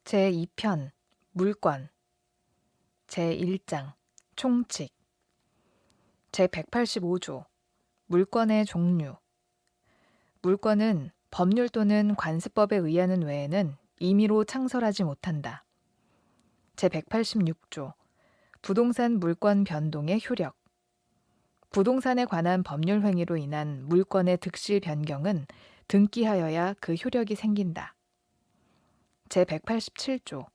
제2편 물권 제1장 총칙 제185조 물권의 종류 물권은 법률 또는 관습법에 의하는 외에는 임의로 창설하지 못한다. 제186조 부동산 물권 변동의 효력 부동산에 관한 법률 행위로 인한 물권의 득실 변경은 등기하여야 그 효력이 생긴다. 제187조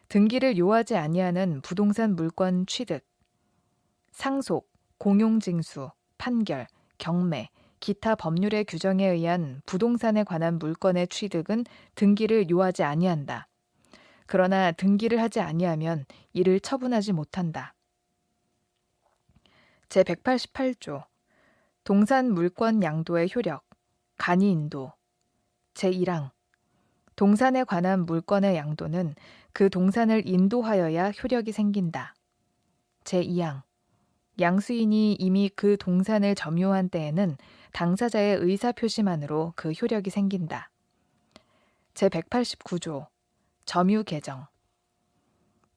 등기를 요하지 아니하는 부동산 물권 취득, 상속, 공용징수, 판결, 경매, 기타 법률의 규정에 의한 부동산에 관한 물권의 취득은 등기를 요하지 아니한다. 그러나 등기를 하지 아니하면 이를 처분하지 못한다. 제188조 동산 물권 양도의 효력, 간이인도 제1항 동산에 관한 물권의 양도는 그 동산을 인도하여야 효력이 생긴다. 제2항 양수인이 이미 그 동산을 점유한 때에는 당사자의 의사표시만으로 그 효력이 생긴다. 제189조 점유 개정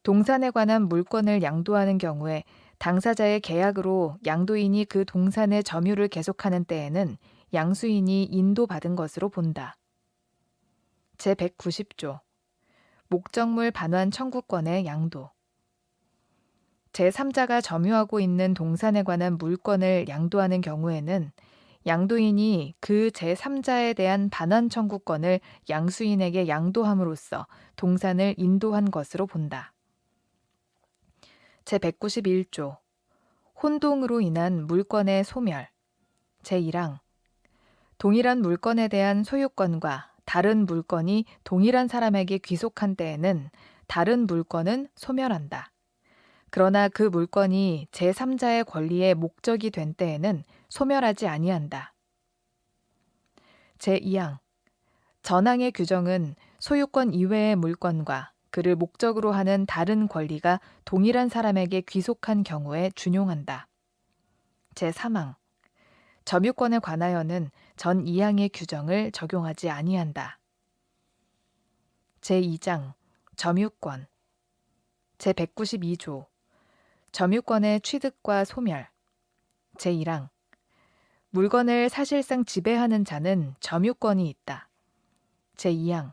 동산에 관한 물권을 양도하는 경우에 당사자의 계약으로 양도인이 그 동산의 점유를 계속하는 때에는 양수인이 인도받은 것으로 본다. 제190조 목적물 반환 청구권의 양도 제3자가 점유하고 있는 동산에 관한 물권을 양도하는 경우에는 양도인이 그 제3자에 대한 반환 청구권을 양수인에게 양도함으로써 동산을 인도한 것으로 본다. 제191조 혼동으로 인한 물권의 소멸 제1항 동일한 물건에 대한 소유권과 다른 물건이 동일한 사람에게 귀속한 때에는 다른 물건은 소멸한다. 그러나 그 물건이 제3자의 권리의 목적이 된 때에는 소멸하지 아니한다. 제2항 전항의 규정은 소유권 이외의 물건과 그를 목적으로 하는 다른 권리가 동일한 사람에게 귀속한 경우에 준용한다. 제3항 점유권에 관하여는 전 2항의 규정을 적용하지 아니한다. 제2장 점유권 제192조 점유권의 취득과 소멸 제1항 물건을 사실상 지배하는 자는 점유권이 있다. 제2항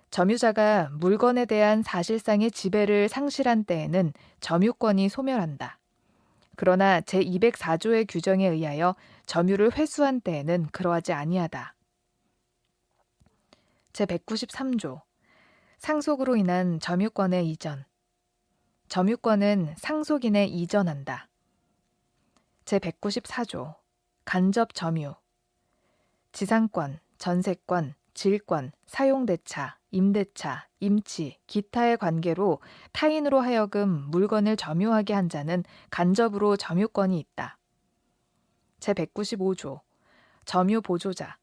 점유자가 물건에 대한 사실상의 지배를 상실한 때에는 점유권이 소멸한다. 그러나 제204조의 규정에 의하여 점유를 회수한 때에는 그러하지 아니하다. 제193조 상속으로 인한 점유권의 이전 점유권은 상속인에 이전한다. 제194조 간접 점유 지상권, 전세권, 질권, 사용대차, 임대차, 임치, 기타의 관계로 타인으로 하여금 물건을 점유하게 한 자는 간접으로 점유권이 있다. 제195조 점유보조자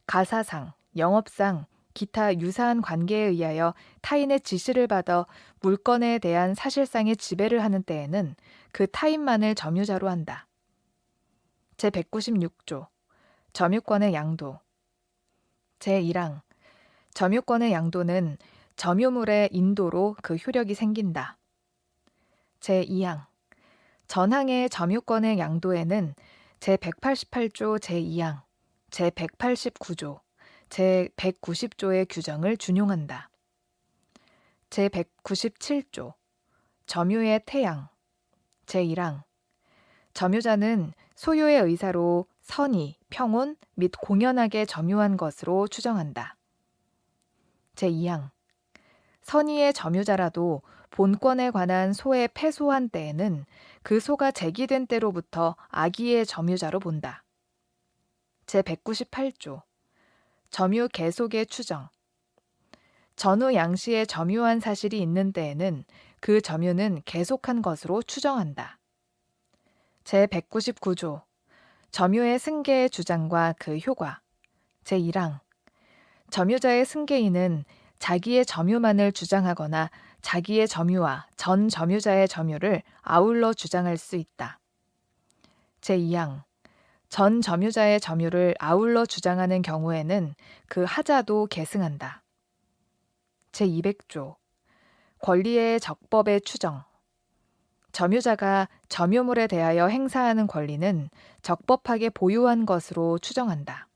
가사상, 영업상, 기타 유사한 관계에 의하여 타인의 지시를 받아 물건에 대한 사실상의 지배를 하는 때에는 그 타인만을 점유자로 한다. 제196조 점유권의 양도 제1항 점유권의 양도는 점유물의 인도로 그 효력이 생긴다. 제2항 전항의 점유권의 양도에는 제188조 제2항, 제189조, 제190조의 규정을 준용한다. 제197조 점유의 태양 제1항 점유자는 소유의 의사로 선의, 평온 및 공연하게 점유한 것으로 추정한다. 제2항 선의의 점유자라도 본권에 관한 소에 패소한 때에는 그 소가 제기된 때로부터 악의의 점유자로 본다. 제198조 점유 계속의 추정 전후 양시에 점유한 사실이 있는 때에는 그 점유는 계속한 것으로 추정한다. 제199조 점유의 승계의 주장과 그 효과 제1항 점유자의 승계인은 자기의 점유만을 주장하거나 자기의 점유와 전 점유자의 점유를 아울러 주장할 수 있다. 제2항 전 점유자의 점유를 아울러 주장하는 경우에는 그 하자도 계승한다. 제200조 권리의 적법의 추정. 점유자가 점유물에 대하여 행사하는 권리는 적법하게 보유한 것으로 추정한다.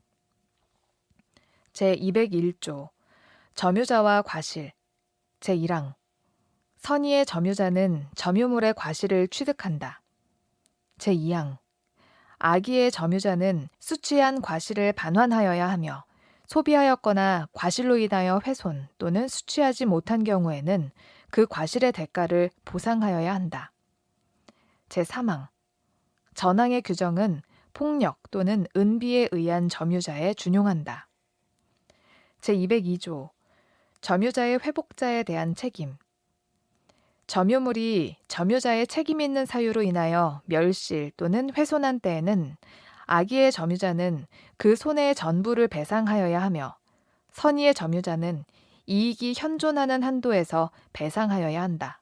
제201조 점유자와 과실. 제1항 선의의 점유자는 점유물의 과실을 취득한다. 제2항 악의의 점유자는 수취한 과실을 반환하여야 하며 소비하였거나 과실로 인하여 훼손 또는 수취하지 못한 경우에는 그 과실의 대가를 보상하여야 한다. 제3항 전항의 규정은 폭력 또는 은비에 의한 점유자에 준용한다. 제202조 점유자의 회복자에 대한 책임. 점유물이 점유자의 책임 있는 사유로 인하여 멸실 또는 훼손한 때에는 악의의 점유자는 그 손해의 전부를 배상하여야 하며 선의의 점유자는 이익이 현존하는 한도에서 배상하여야 한다.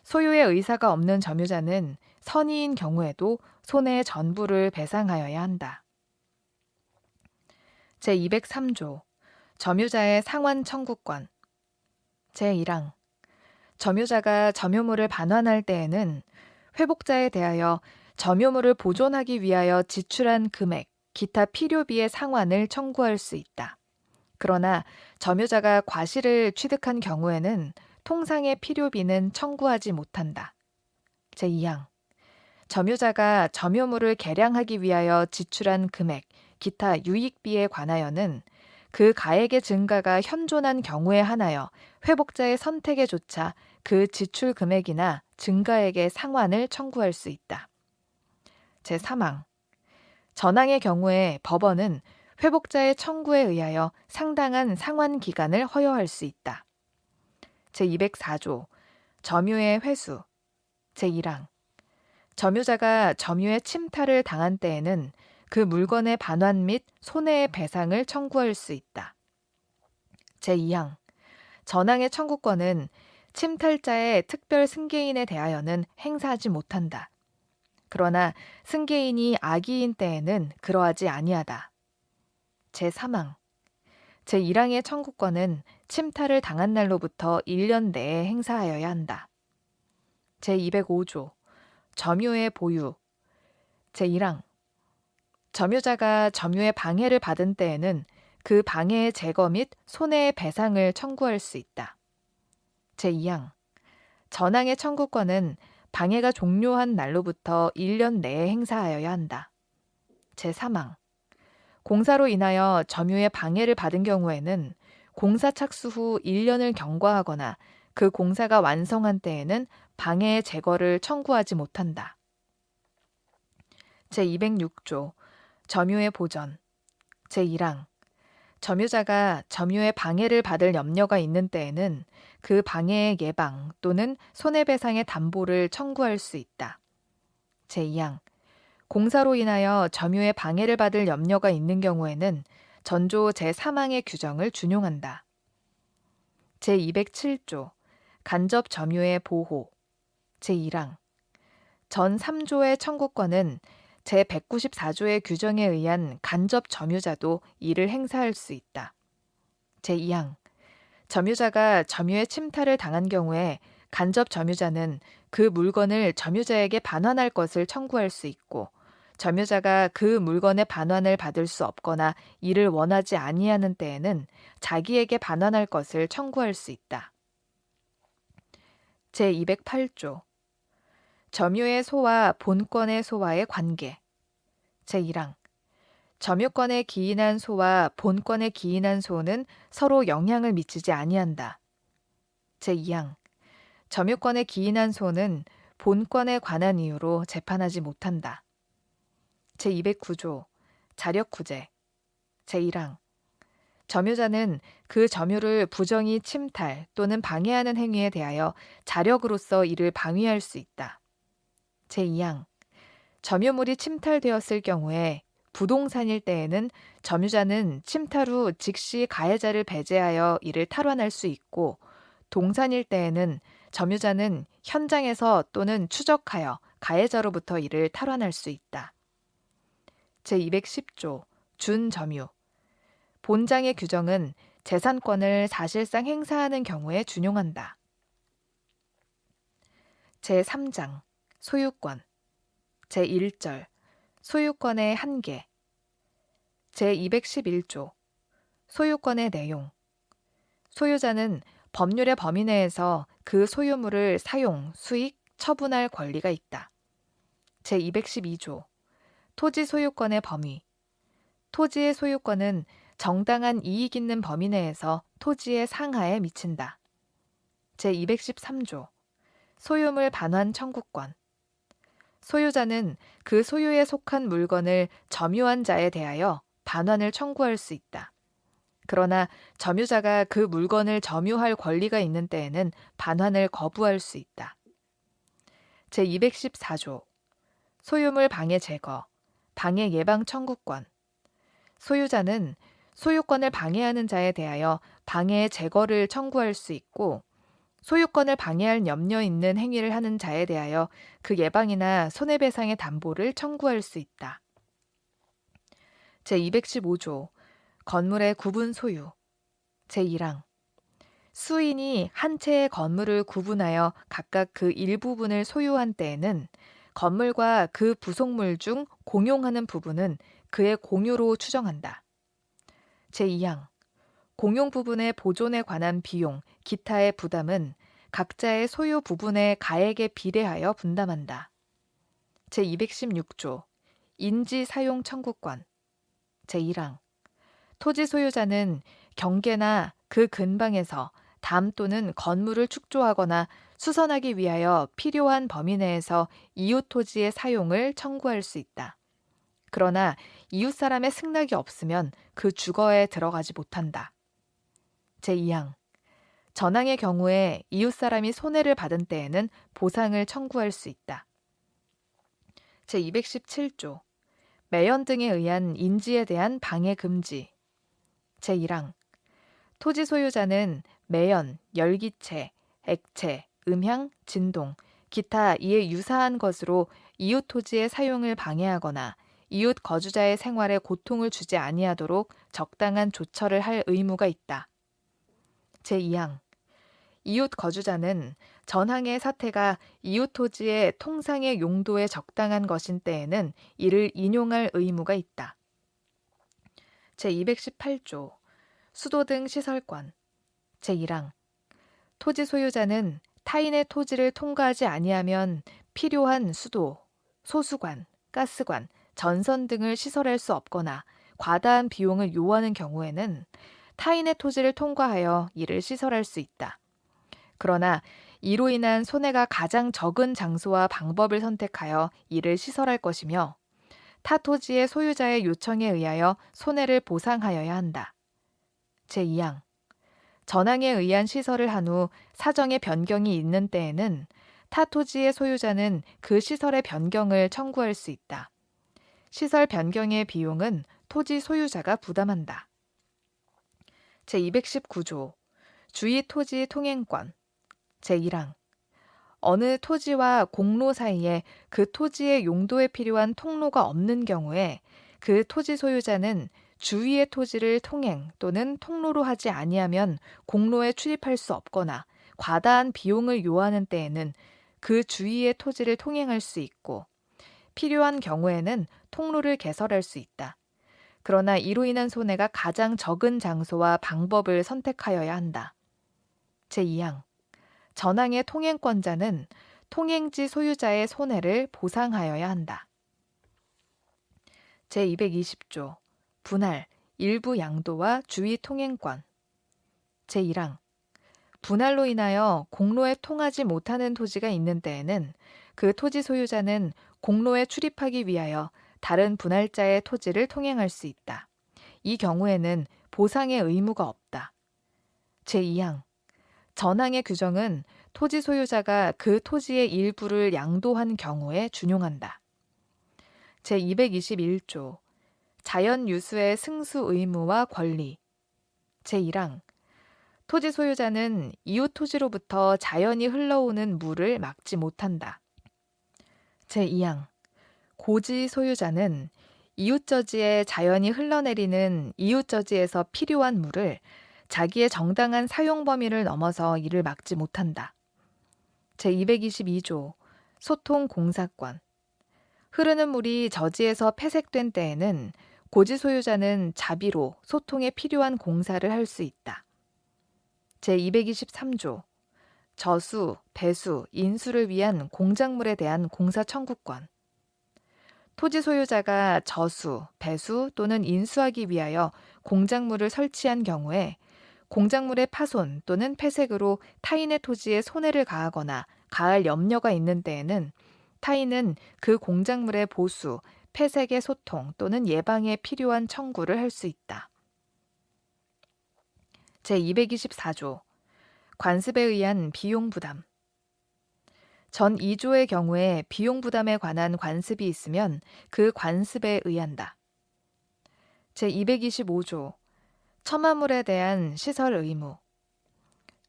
소유의 의사가 없는 점유자는 선의인 경우에도 손해의 전부를 배상하여야 한다. 제203조 점유자의 상환 청구권. 제1항 점유자가 점유물을 반환할 때에는 회복자에 대하여 점유물을 보존하기 위하여 지출한 금액, 기타 필요비의 상환을 청구할 수 있다. 그러나 점유자가 과실을 취득한 경우에는 통상의 필요비는 청구하지 못한다. 제2항 점유자가 점유물을 개량하기 위하여 지출한 금액, 기타 유익비에 관하여는 그 가액의 증가가 현존한 경우에 한하여 회복자의 선택에 조차 그 지출 금액이나 증가액의 상환을 청구할 수 있다. 제3항 전항의 경우에 법원은 회복자의 청구에 의하여 상당한 상환 기간을 허여할 수 있다. 제204조 점유의 회수. 제1항 점유자가 점유의 침탈을 당한 때에는 그 물건의 반환 및 손해의 배상을 청구할 수 있다. 제2항 전항의 청구권은 침탈자의 특별 승계인에 대하여는 행사하지 못한다. 그러나 승계인이 악의인 때에는 그러하지 아니하다. 제3항 제1항의 청구권은 침탈을 당한 날로부터 1년 내에 행사하여야 한다. 제205조 점유의 보유. 제1항 점유자가 점유의 방해를 받은 때에는 그 방해의 제거 및 손해의 배상을 청구할 수 있다. 제2항 전항의 청구권은 방해가 종료한 날로부터 1년 내에 행사하여야 한다. 제3항 공사로 인하여 점유의 방해를 받은 경우에는 공사 착수 후 1년을 경과하거나 그 공사가 완성한 때에는 방해의 제거를 청구하지 못한다. 제206조 점유의 보전. 제1항 점유자가 점유의 방해를 받을 염려가 있는 때에는 그 방해의 예방 또는 손해배상의 담보를 청구할 수 있다. 제2항 공사로 인하여 점유의 방해를 받을 염려가 있는 경우에는 전조 제3항의 규정을 준용한다. 제207조 간접 점유의 보호. 제1항 전 3조의 청구권은 제194조의 규정에 의한 간접 점유자도 이를 행사할 수 있다. 제2항 점유자가 점유의 침탈을 당한 경우에 간접 점유자는 그 물건을 점유자에게 반환할 것을 청구할 수 있고 점유자가 그 물건의 반환을 받을 수 없거나 이를 원하지 아니하는 때에는 자기에게 반환할 것을 청구할 수 있다. 제208조 점유의 소와 본권의 소와의 관계. 제1항 점유권에 기인한 소와 본권에 기인한 소는 서로 영향을 미치지 아니한다. 제2항 점유권에 기인한 소는 본권에 관한 이유로 재판하지 못한다. 제209조 자력구제. 제1항 점유자는 그 점유를 부정히 침탈 또는 방해하는 행위에 대하여 자력으로서 이를 방위할 수 있다. 제2항 점유물이 침탈되었을 경우에 부동산일 때에는 점유자는 침탈 후 즉시 가해자를 배제하여 이를 탈환할 수 있고 동산일 때에는 점유자는 현장에서 또는 추적하여 가해자로부터 이를 탈환할 수 있다. 제210조 준점유. 본장의 규정은 재산권을 사실상 행사하는 경우에 준용한다. 제3장 소유권 제1절 소유권의 한계 제211조 소유권의 내용 소유자는 법률의 범위 내에서 그 소유물을 사용, 수익, 처분할 권리가 있다. 제212조 토지 소유권의 범위 토지의 소유권은 정당한 이익 있는 범위 내에서 토지의 상하에 미친다. 제213조 소유물 반환 청구권 소유자는 그 소유에 속한 물건을 점유한 자에 대하여 반환을 청구할 수 있다. 그러나 점유자가 그 물건을 점유할 권리가 있는 때에는 반환을 거부할 수 있다. 제214조 소유물 방해 제거, 방해 예방 청구권 소유자는 소유권을 방해하는 자에 대하여 방해 제거를 청구할 수 있고 소유권을 방해할 염려 있는 행위를 하는 자에 대하여 그 예방이나 손해배상의 담보를 청구할 수 있다. 제215조 건물의 구분 소유 제1항 수인이 한 채의 건물을 구분하여 각각 그 일부분을 소유한 때에는 건물과 그 부속물 중 공용하는 부분은 그의 공유로 추정한다. 제2항 공용 부분의 보존에 관한 비용, 기타의 부담은 각자의 소유 부분의 가액에 비례하여 분담한다. 제216조 인지 사용 청구권 제1항 토지 소유자는 경계나 그 근방에서 담 또는 건물을 축조하거나 수선하기 위하여 필요한 범위 내에서 이웃 토지의 사용을 청구할 수 있다. 그러나 이웃 사람의 승낙이 없으면 그 주거에 들어가지 못한다. 제2항 전항의 경우에 이웃 사람이 손해를 받은 때에는 보상을 청구할 수 있다. 제217조 매연 등에 의한 인지에 대한 방해 금지 제1항 토지 소유자는 매연, 열기체, 액체, 음향, 진동, 기타 이에 유사한 것으로 이웃 토지의 사용을 방해하거나 이웃 거주자의 생활에 고통을 주지 아니하도록 적당한 조처를 할 의무가 있다. 제2항 이웃 거주자는 전항의 사태가 이웃 토지의 통상의 용도에 적당한 것인 때에는 이를 인용할 의무가 있다. 제218조 수도 등 시설권 제1항 토지 소유자는 타인의 토지를 통과하지 아니하면 필요한 수도, 소수관, 가스관, 전선 등을 시설할 수 없거나 과다한 비용을 요하는 경우에는 타인의 토지를 통과하여 이를 시설할 수 있다. 그러나 이로 인한 손해가 가장 적은 장소와 방법을 선택하여 이를 시설할 것이며 타 토지의 소유자의 요청에 의하여 손해를 보상하여야 한다. 제2항 전항에 의한 시설을 한 후 사정의 변경이 있는 때에는 타 토지의 소유자는 그 시설의 변경을 청구할 수 있다. 시설 변경의 비용은 토지 소유자가 부담한다. 제219조 주의 토지 통행권 제1항 어느 토지와 공로 사이에 그 토지의 용도에 필요한 통로가 없는 경우에 그 토지 소유자는 주위의 토지를 통행 또는 통로로 하지 아니하면 공로에 출입할 수 없거나 과다한 비용을 요하는 때에는 그 주위의 토지를 통행할 수 있고 필요한 경우에는 통로를 개설할 수 있다. 그러나 이로 인한 손해가 가장 적은 장소와 방법을 선택하여야 한다. 제2항 전항의 통행권자는 통행지 소유자의 손해를 보상하여야 한다. 제220조 분할, 일부 양도와 주의 통행권 제1항 분할로 인하여 공로에 통하지 못하는 토지가 있는 때에는 그 토지 소유자는 공로에 출입하기 위하여 다른 분할자의 토지를 통행할 수 있다. 이 경우에는 보상의 의무가 없다. 제2항 전항의 규정은 토지 소유자가 그 토지의 일부를 양도한 경우에 준용한다. 제221조 자연 유수의 승수 의무와 권리 제1항 토지 소유자는 이웃 토지로부터 자연히 흘러오는 물을 막지 못한다. 제2항 고지 소유자는 이웃 저지에 자연히 흘러내리는 이웃 저지에서 필요한 물을 자기의 정당한 사용 범위를 넘어서 이를 막지 못한다. 제222조 소통 공사권. 흐르는 물이 저지에서 폐색된 때에는 고지 소유자는 자비로 소통에 필요한 공사를 할 수 있다. 제223조 저수, 배수, 인수를 위한 공작물에 대한 공사 청구권. 토지 소유자가 저수, 배수 또는 인수하기 위하여 공작물을 설치한 경우에 공작물의 파손 또는 폐색으로 타인의 토지에 손해를 가하거나 가할 염려가 있는 때에는 타인은 그 공작물의 보수, 폐색의 소통 또는 예방에 필요한 청구를 할 수 있다. 제224조 관습에 의한 비용 부담. 전 2조의 경우에 비용 부담에 관한 관습이 있으면 그 관습에 의한다. 제225조 첨화물에 대한 시설 의무.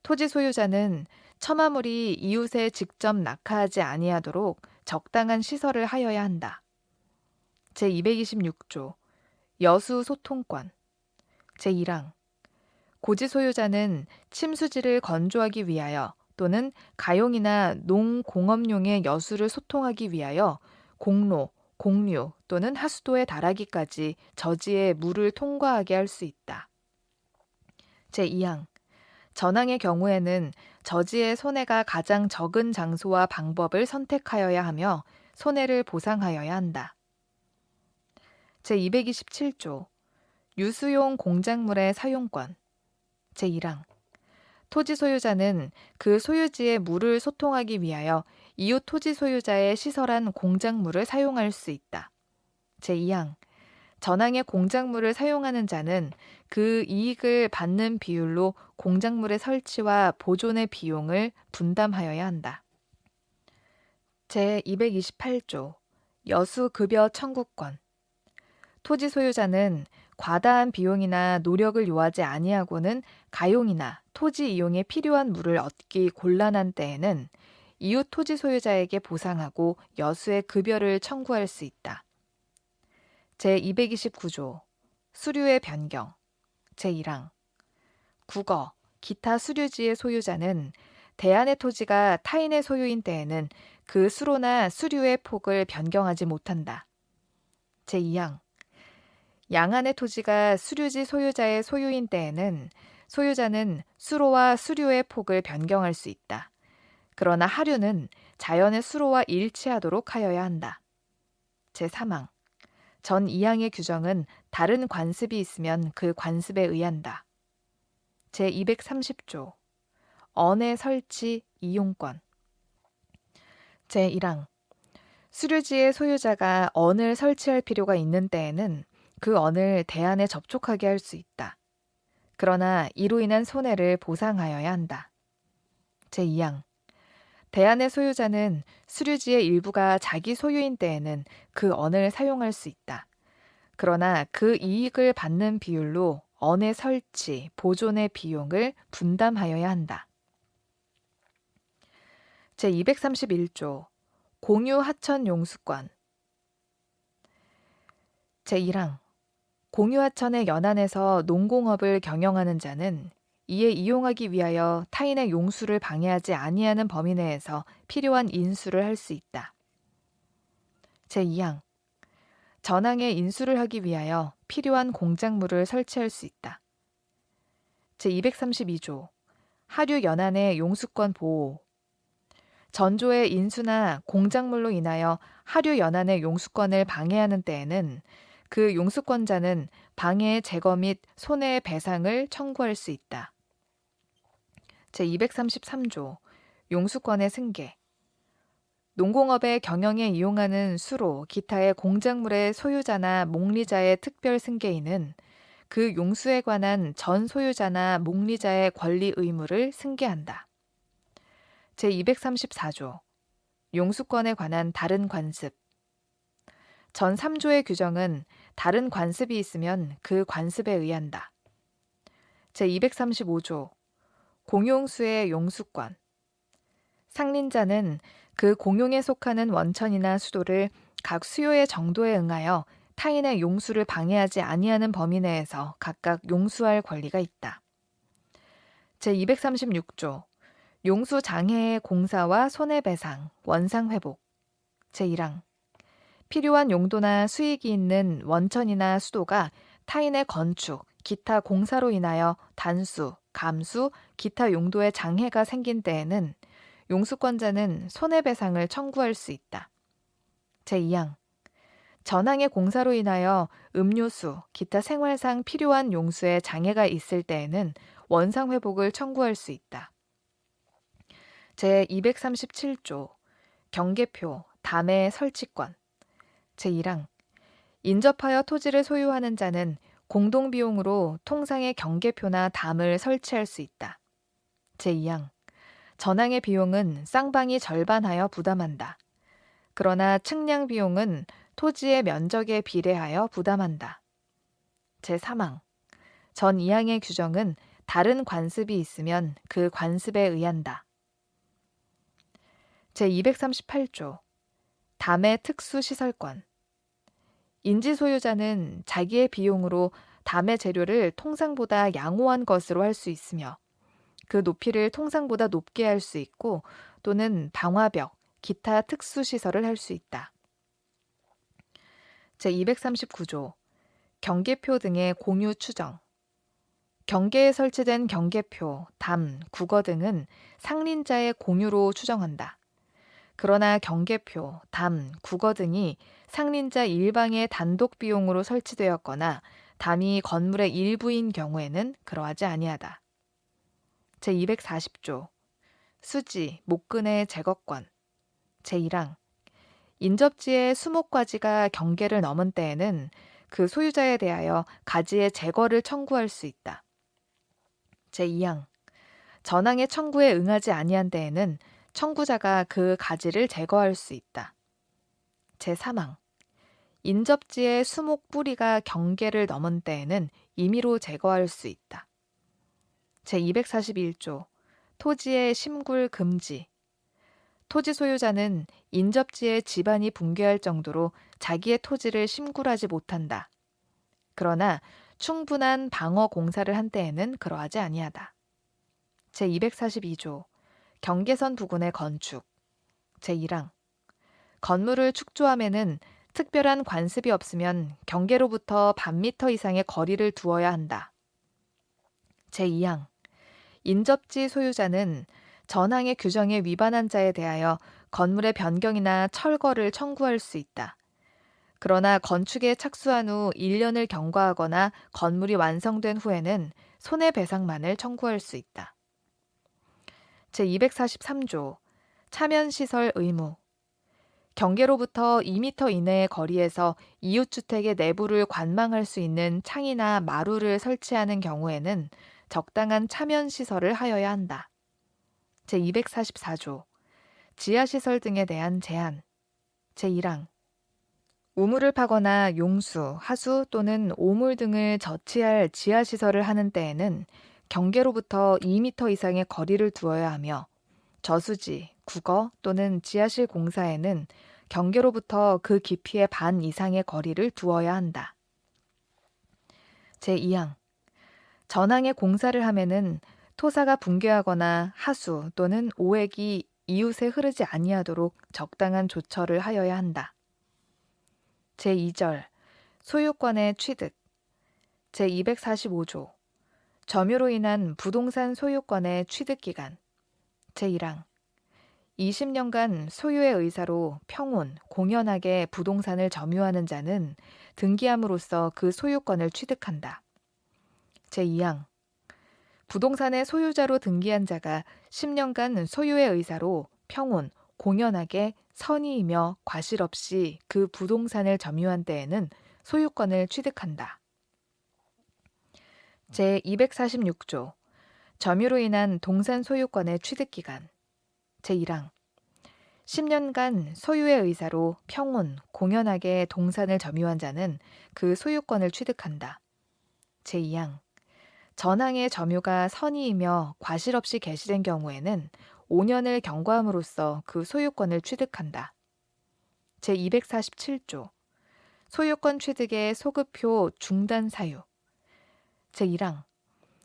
토지 소유자는 첨화물이 이웃에 직접 낙하하지 아니하도록 적당한 시설을 하여야 한다. 제226조 여수 소통권. 제1항 고지 소유자는 침수지를 건조하기 위하여 또는 가용이나 농공업용의 여수를 소통하기 위하여 공로, 공류 또는 하수도에 달하기까지 저지에 물을 통과하게 할 수 있다. 제2항 전항의 경우에는 저지의 손해가 가장 적은 장소와 방법을 선택하여야 하며 손해를 보상하여야 한다. 제227조 유수용 공작물의 사용권. 제1항 토지 소유자는 그 소유지의 물을 소통하기 위하여 이웃 토지 소유자의 시설한 공작물을 사용할 수 있다. 제2항 전항의 공작물을 사용하는 자는 그 이익을 받는 비율로 공작물의 설치와 보존의 비용을 분담하여야 한다. 제228조 여수급여 청구권. 토지 소유자는 과다한 비용이나 노력을 요하지 아니하고는 가용이나 토지 이용에 필요한 물을 얻기 곤란한 때에는 이웃 토지 소유자에게 보상하고 여수의 급여를 청구할 수 있다. 제229조 수류의 변경. 제1항 국어, 기타 수류지의 소유자는 대안의 토지가 타인의 소유인 때에는 그 수로나 수류의 폭을 변경하지 못한다. 제2항 양안의 토지가 수류지 소유자의 소유인 때에는 소유자는 수로와 수류의 폭을 변경할 수 있다. 그러나 하류는 자연의 수로와 일치하도록 하여야 한다. 제3항 전 2항의 규정은 다른 관습이 있으면 그 관습에 의한다. 제230조 언의 설치 이용권. 제1항 수류지의 소유자가 언을 설치할 필요가 있는 때에는 그 언을 대안에 접촉하게 할 수 있다. 그러나 이로 인한 손해를 보상하여야 한다. 제2항 대안의 소유자는 수류지의 일부가 자기 소유인 때에는 그 언을 사용할 수 있다. 그러나 그 이익을 받는 비율로 언의 설치, 보존의 비용을 분담하여야 한다. 제231조 공유 하천 용수권. 제1항 공유 하천의 연안에서 농공업을 경영하는 자는 이에 이용하기 위하여 타인의 용수를 방해하지 아니하는 범위 내에서 필요한 인수를 할 수 있다. 제2항 전항에 인수를 하기 위하여 필요한 공작물을 설치할 수 있다. 제232조 하류 연안의 용수권 보호. 전조의 인수나 공작물로 인하여 하류 연안의 용수권을 방해하는 때에는 그 용수권자는 방해의 제거 및 손해의 배상을 청구할 수 있다. 제233조 용수권의 승계. 농공업의 경영에 이용하는 수로, 기타의 공작물의 소유자나 목리자의 특별 승계인은 그 용수에 관한 전 소유자나 목리자의 권리 의무를 승계한다. 제234조 용수권에 관한 다른 관습. 전 3조의 규정은 다른 관습이 있으면 그 관습에 의한다. 제235조 공용수의 용수권. 상린자는 그 공용에 속하는 원천이나 수도를 각 수요의 정도에 응하여 타인의 용수를 방해하지 아니하는 범위 내에서 각각 용수할 권리가 있다. 제236조 용수 장해의 공사와 손해배상, 원상회복. 제1항 필요한 용도나 수익이 있는 원천이나 수도가 타인의 건축, 기타 공사로 인하여 단수, 감수, 기타 용도의 장해가 생긴 때에는 용수권자는 손해배상을 청구할 수 있다. 제2항 전항의 공사로 인하여 음료수, 기타 생활상 필요한 용수에 장애가 있을 때에는 원상회복을 청구할 수 있다. 제237조 경계표, 담의 설치권. 제1항 인접하여 토지를 소유하는 자는 공동비용으로 통상의 경계표나 담을 설치할 수 있다. 제2항 전항의 비용은 쌍방이 절반하여 부담한다. 그러나 측량 비용은 토지의 면적에 비례하여 부담한다. 제3항 전 2항의 규정은 다른 관습이 있으면 그 관습에 의한다. 제238조 담의 특수시설권. 인지 소유자는 자기의 비용으로 담의 재료를 통상보다 양호한 것으로 할 수 있으며 그 높이를 통상보다 높게 할 수 있고 또는 방화벽, 기타 특수시설을 할 수 있다. 제239조 경계표 등의 공유 추정. 경계에 설치된 경계표, 담, 국어 등은 상린자의 공유로 추정한다. 그러나 경계표, 담, 국어 등이 상린자 일방의 단독 비용으로 설치되었거나 담이 건물의 일부인 경우에는 그러하지 아니하다. 제240조 수지, 목근의 제거권. 제1항 인접지의 수목가지가 경계를 넘은 때에는 그 소유자에 대하여 가지의 제거를 청구할 수 있다. 제2항 전항의 청구에 응하지 아니한 때에는 청구자가 그 가지를 제거할 수 있다. 제3항 인접지의 수목 뿌리가 경계를 넘은 때에는 임의로 제거할 수 있다. 제241조 토지의 심굴 금지. 토지 소유자는 인접지의 지반이 붕괴할 정도로 자기의 토지를 심굴하지 못한다. 그러나 충분한 방어 공사를 한 때에는 그러하지 아니하다. 제242조 경계선 부근의 건축. 제1항 건물을 축조함에는 특별한 관습이 없으면 경계로부터 반미터 이상의 거리를 두어야 한다. 제2항 인접지 소유자는 전항의 규정에 위반한 자에 대하여 건물의 변경이나 철거를 청구할 수 있다. 그러나 건축에 착수한 후 1년을 경과하거나 건물이 완성된 후에는 손해배상만을 청구할 수 있다. 제243조 차면시설 의무. 경계로부터 2m 이내의 거리에서 이웃주택의 내부를 관망할 수 있는 창이나 마루를 설치하는 경우에는 적당한 차면시설을 하여야 한다. 제244조 지하시설 등에 대한 제한. 제1항 우물을 파거나 용수, 하수 또는 오물 등을 저치할 지하시설을 하는 때에는 경계로부터 2m 이상의 거리를 두어야 하며 저수지, 국어 또는 지하실 공사에는 경계로부터 그 깊이의 반 이상의 거리를 두어야 한다. 제2항 전항의 공사를 하면은 토사가 붕괴하거나 하수 또는 오액이 이웃에 흐르지 아니하도록 적당한 조처를 하여야 한다. 제2절 소유권의 취득. 제245조 점유로 인한 부동산 소유권의 취득기간. 제1항 20년간 소유의 의사로 평온, 공연하게 부동산을 점유하는 자는 등기함으로써 그 소유권을 취득한다. 제2항 부동산의 소유자로 등기한 자가 10년간 소유의 의사로 평온, 공연하게 선의이며 과실 없이 그 부동산을 점유한 때에는 소유권을 취득한다. 제246조 점유로 인한 동산 소유권의 취득기간. 제1항 10년간 소유의 의사로 평온, 공연하게 동산을 점유한 자는 그 소유권을 취득한다. 제2항 전항의 점유가 선의이며 과실 없이 개시된 경우에는 5년을 경과함으로써 그 소유권을 취득한다. 제247조 소유권 취득의 소급표 중단 사유. 제1항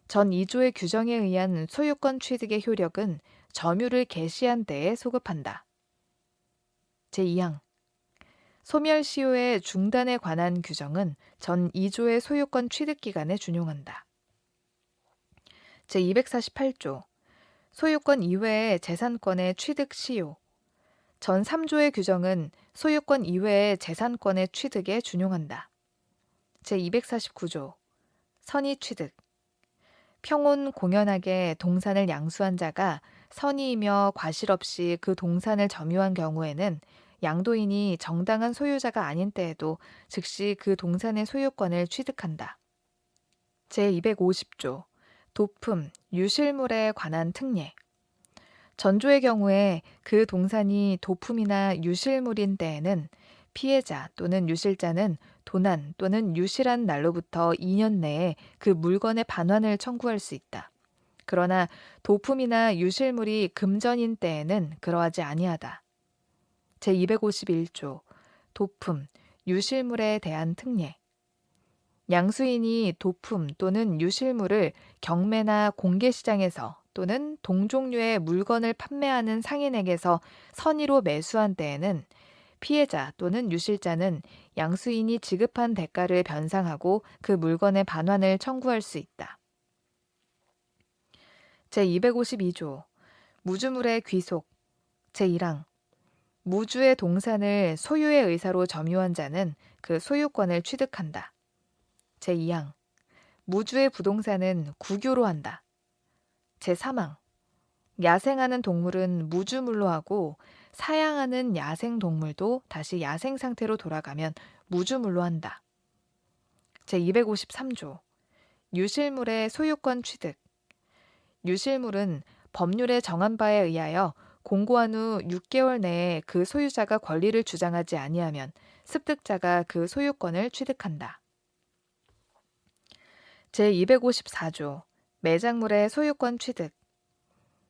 전 2조의 규정에 의한 소유권 취득의 효력은 점유를 개시한 때에 소급한다. 제2항 소멸시효의 중단에 관한 규정은 전 2조의 소유권 취득 기간에 준용한다. 제248조 소유권 이외의 재산권의 취득 시효 전 3조의 규정은 소유권 이외의 재산권의 취득에 준용한다. 제249조 선의 취득 평온 공연하게 동산을 양수한 자가 선의이며 과실 없이 그 동산을 점유한 경우에는 양도인이 정당한 소유자가 아닌 때에도 즉시 그 동산의 소유권을 취득한다. 제250조 도품, 유실물에 관한 특례 전조의 경우에 그 동산이 도품이나 유실물인 때에는 피해자 또는 유실자는 도난 또는 유실한 날로부터 2년 내에 그 물건의 반환을 청구할 수 있다. 그러나 도품이나 유실물이 금전인 때에는 그러하지 아니하다. 제251조 도품, 유실물에 대한 특례 양수인이 도품 또는 유실물을 경매나 공개시장에서 또는 동종류의 물건을 판매하는 상인에게서 선의로 매수한 때에는 피해자 또는 유실자는 양수인이 지급한 대가를 변상하고 그 물건의 반환을 청구할 수 있다. 제252조 무주물의 귀속 제1항 무주의 동산을 소유의 의사로 점유한 자는 그 소유권을 취득한다. 제2항 무주의 부동산은 국유로 한다. 제3항 야생하는 동물은 무주물로 하고 사양하는 야생동물도 다시 야생 상태로 돌아가면 무주물로 한다. 제253조 유실물의 소유권 취득 유실물은 법률에 정한 바에 의하여 공고한 후 6개월 내에 그 소유자가 권리를 주장하지 아니하면 습득자가 그 소유권을 취득한다. 제254조 매장물의 소유권 취득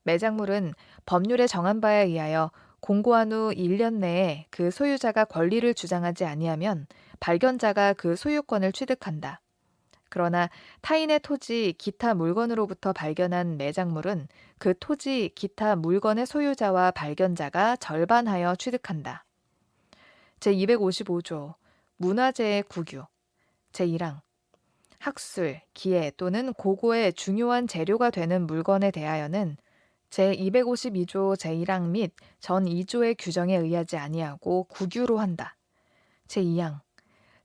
매장물은 법률에 정한 바에 의하여 공고한 후 1년 내에 그 소유자가 권리를 주장하지 아니하면 발견자가 그 소유권을 취득한다. 그러나 타인의 토지, 기타 물건으로부터 발견한 매장물은 그 토지, 기타 물건의 소유자와 발견자가 절반하여 취득한다. 제255조 문화재의 국유 제1항 학술, 기회 또는 고고의 중요한 재료가 되는 물건에 대하여는 제252조 제1항 및 전 2조의 규정에 의하지 아니하고 국유로 한다. 제2항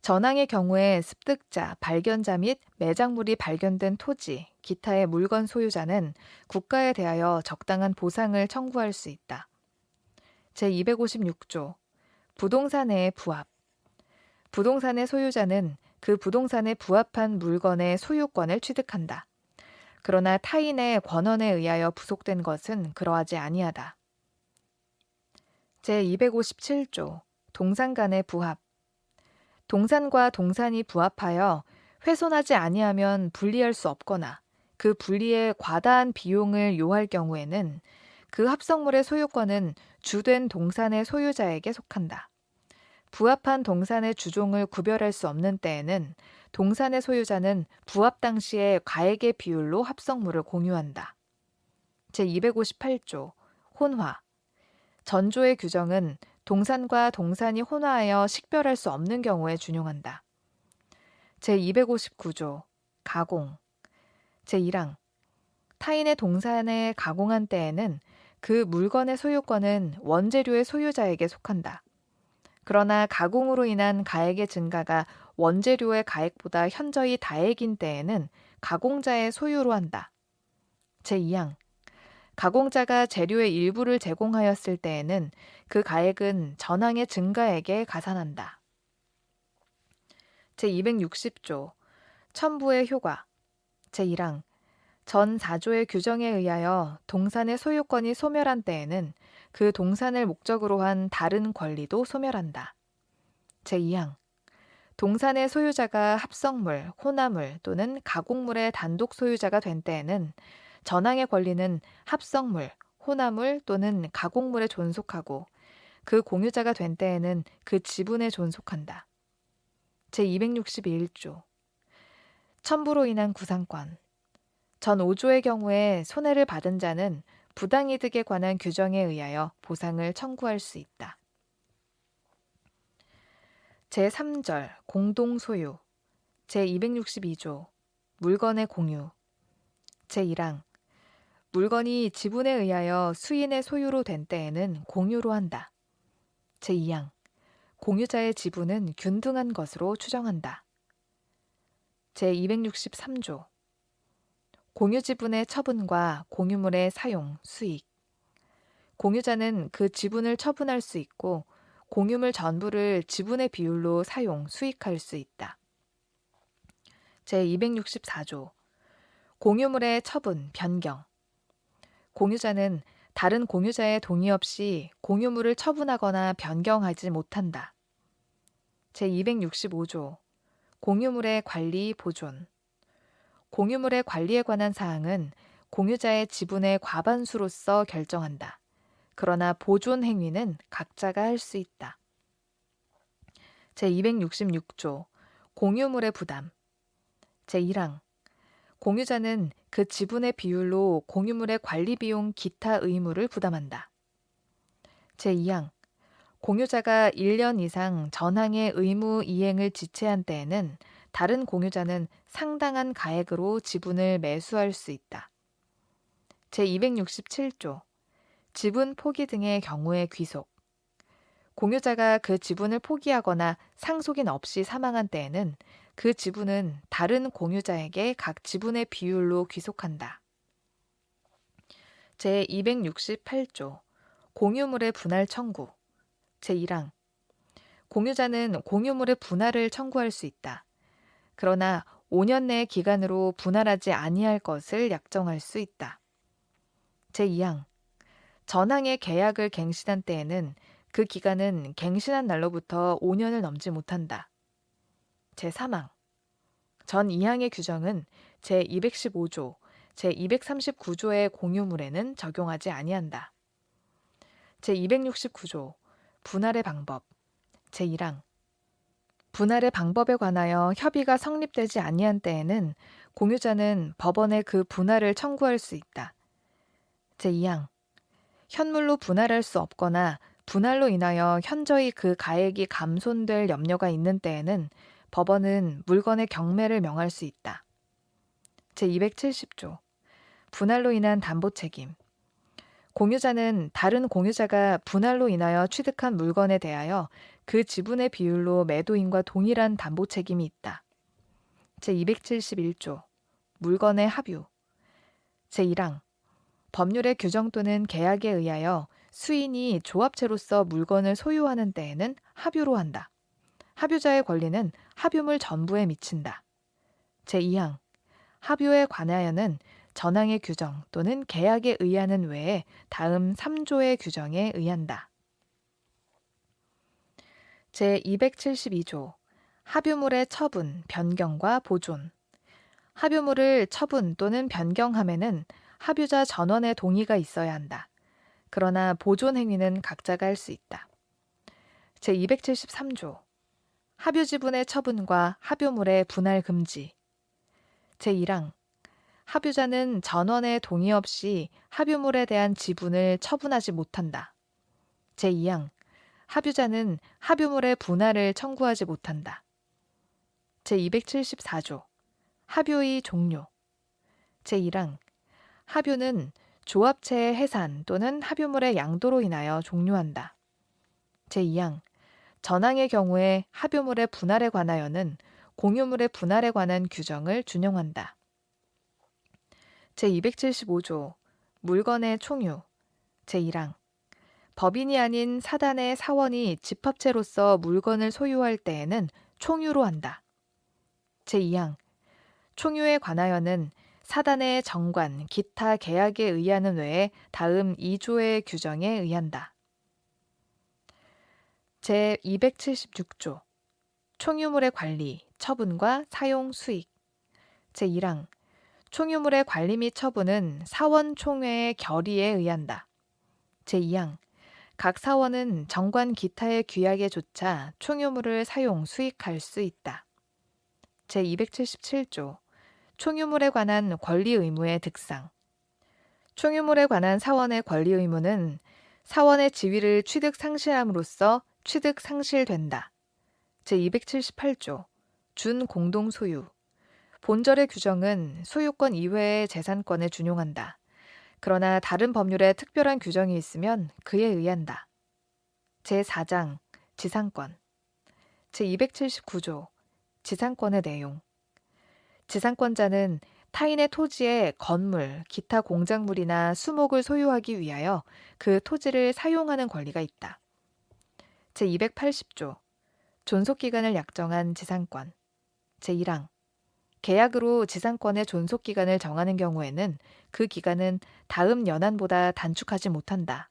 전항의 경우에 습득자, 발견자 및 매장물이 발견된 토지, 기타의 물건 소유자는 국가에 대하여 적당한 보상을 청구할 수 있다. 제256조 부동산의 부합 부동산의 소유자는 그 부동산에 부합한 물건의 소유권을 취득한다. 그러나 타인의 권한에 의하여 부속된 것은 그러하지 아니하다. 제257조 동산 간의 부합 동산과 동산이 부합하여 훼손하지 아니하면 분리할 수 없거나 그 분리에 과다한 비용을 요할 경우에는 그 합성물의 소유권은 주된 동산의 소유자에게 속한다. 부합한 동산의 주종을 구별할 수 없는 때에는 동산의 소유자는 부합 당시의 가액의 비율로 합성물을 공유한다. 제258조 혼화 전조의 규정은 동산과 동산이 혼화하여 식별할 수 없는 경우에 준용한다. 제259조 가공 제1항 타인의 동산에 가공한 때에는 그 물건의 소유권은 원재료의 소유자에게 속한다. 그러나 가공으로 인한 가액의 증가가 원재료의 가액보다 현저히 다액인 때에는 가공자의 소유로 한다. 제2항 가공자가 재료의 일부를 제공하였을 때에는 그 가액은 전항의 증가액에 가산한다. 제260조 첨부의 효과 제1항 전 4조의 규정에 의하여 동산의 소유권이 소멸한 때에는 그 동산을 목적으로 한 다른 권리도 소멸한다. 제2항 동산의 소유자가 합성물, 혼화물 또는 가공물의 단독 소유자가 된 때에는 전항의 권리는 합성물, 혼화물 또는 가공물에 존속하고 그 공유자가 된 때에는 그 지분에 존속한다. 제261조 첨부로 인한 구상권 전 5조의 경우에 손해를 받은 자는 부당이득에 관한 규정에 의하여 보상을 청구할 수 있다. 제3절 공동소유 제262조 물건의 공유 제1항 물건이 지분에 의하여 수인의 소유로 된 때에는 공유로 한다. 제2항 공유자의 지분은 균등한 것으로 추정한다. 제263조 공유지분의 처분과 공유물의 사용, 수익 공유자는 그 지분을 처분할 수 있고 공유물 전부를 지분의 비율로 사용, 수익할 수 있다. 제264조 공유물의 처분, 변경 공유자는 다른 공유자의 동의 없이 공유물을 처분하거나 변경하지 못한다. 제265조 공유물의 관리, 보존 공유물의 관리에 관한 사항은 공유자의 지분의 과반수로서 결정한다. 그러나 보존 행위는 각자가 할 수 있다. 제266조 공유물의 부담 제1항 공유자는 그 지분의 비율로 공유물의 관리 비용 기타 의무를 부담한다. 제2항 공유자가 1년 이상 전항의 의무 이행을 지체한 때에는 다른 공유자는 상당한 가액으로 지분을 매수할 수 있다. 제267조 지분 포기 등의 경우의 귀속 공유자가 그 지분을 포기하거나 상속인 없이 사망한 때에는 그 지분은 다른 공유자에게 각 지분의 비율로 귀속한다. 제268조 공유물의 분할 청구 제1항 공유자는 공유물의 분할을 청구할 수 있다. 그러나 5년 내 기간으로 분할하지 아니할 것을 약정할 수 있다. 제2항 전항의 계약을 갱신한 때에는 그 기간은 갱신한 날로부터 5년을 넘지 못한다. 제3항 전 2항의 규정은 제215조, 제239조의 공유물에는 적용하지 아니한다. 제269조 분할의 방법 제1항 분할의 방법에 관하여 협의가 성립되지 아니한 때에는 공유자는 법원에 그 분할을 청구할 수 있다. 제2항 현물로 분할할 수 없거나 분할로 인하여 현저히 그 가액이 감손될 염려가 있는 때에는 법원은 물건의 경매를 명할 수 있다. 제270조 분할로 인한 담보 책임 공유자는 다른 공유자가 분할로 인하여 취득한 물건에 대하여 그 지분의 비율로 매도인과 동일한 담보 책임이 있다. 제271조 물건의 합유 제1항 법률의 규정 또는 계약에 의하여 수인이 조합체로서 물건을 소유하는 때에는 합유로 한다. 합유자의 권리는 합유물 전부에 미친다. 제2항 합유에 관하여는 전항의 규정 또는 계약에 의하는 외에 다음 3조의 규정에 의한다. 제272조 합유물의 처분, 변경과 보존 합유물을 처분 또는 변경함에는 합유자 전원의 동의가 있어야 한다. 그러나 보존 행위는 각자가 할 수 있다. 제273조 합유 지분의 처분과 합유물의 분할 금지 제1항 합유자는 전원의 동의 없이 합유물에 대한 지분을 처분하지 못한다. 제2항 합유자는 합유물의 분할을 청구하지 못한다. 제274조 합유의 종료 제1항 합유는 조합체의 해산 또는 합유물의 양도로 인하여 종료한다. 제2항 전항의 경우에 합유물의 분할에 관하여는 공유물의 분할에 관한 규정을 준용한다. 제275조 물건의 총유 제1항 법인이 아닌 사단의 사원이 집합체로서 물건을 소유할 때에는 총유로 한다. 제2항 총유에 관하여는 사단의 정관, 기타 계약에 의하는 외에 다음 2조의 규정에 의한다. 제276조 총유물의 관리, 처분과 사용 수익 제1항 총유물의 관리 및 처분은 사원총회의 결의에 의한다. 제2항 각 사원은 정관 기타의 규약에 조차 총유물을 사용, 수익할 수 있다. 제277조 총유물에 관한 권리 의무의 득상. 총유물에 관한 사원의 권리 의무는 사원의 지위를 취득 상실함으로써 취득 상실된다. 제278조 준공동 소유. 본절의 규정은 소유권 이외의 재산권에 준용한다. 그러나 다른 법률에 특별한 규정이 있으면 그에 의한다. 제4장 지상권. 제279조 지상권의 내용. 지상권자는 타인의 토지에 건물, 기타 공작물이나 수목을 소유하기 위하여 그 토지를 사용하는 권리가 있다. 제280조 존속기간을 약정한 지상권. 제1항 계약으로 지상권의 존속기간을 정하는 경우에는 그 기간은 다음 연한보다 단축하지 못한다.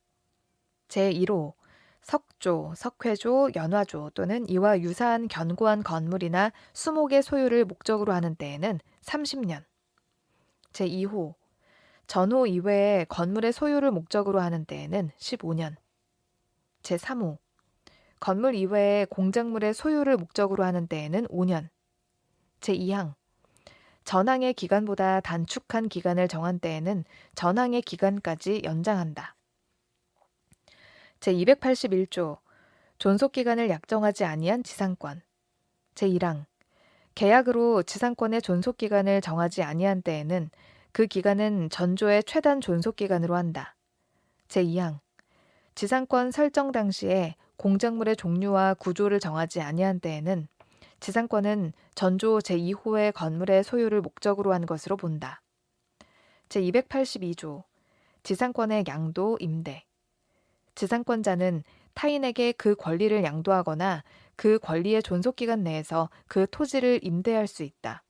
제1호 석조, 석회조, 연화조 또는 이와 유사한 견고한 건물이나 수목의 소유를 목적으로 하는 때에는 30년. 제2호 전호 이외의 건물의 소유를 목적으로 하는 때에는 15년. 제3호 건물 이외의 공작물의 소유를 목적으로 하는 때에는 5년. 제2항 전항의 기간보다 단축한 기간을 정한 때에는 전항의 기간까지 연장한다. 제281조 존속기간을 약정하지 아니한 지상권. 제1항 계약으로 지상권의 존속기간을 정하지 아니한 때에는 그 기간은 전조의 최단 존속기간으로 한다. 제2항 지상권 설정 당시에 공작물의 종류와 구조를 정하지 아니한 때에는 지상권은 전조 제2호의 건물의 소유를 목적으로 한 것으로 본다. 제282조 지상권의 양도, 임대. 지상권자는 타인에게 그 권리를 양도하거나 그 권리의 존속기간 내에서 그 토지를 임대할 수 있다.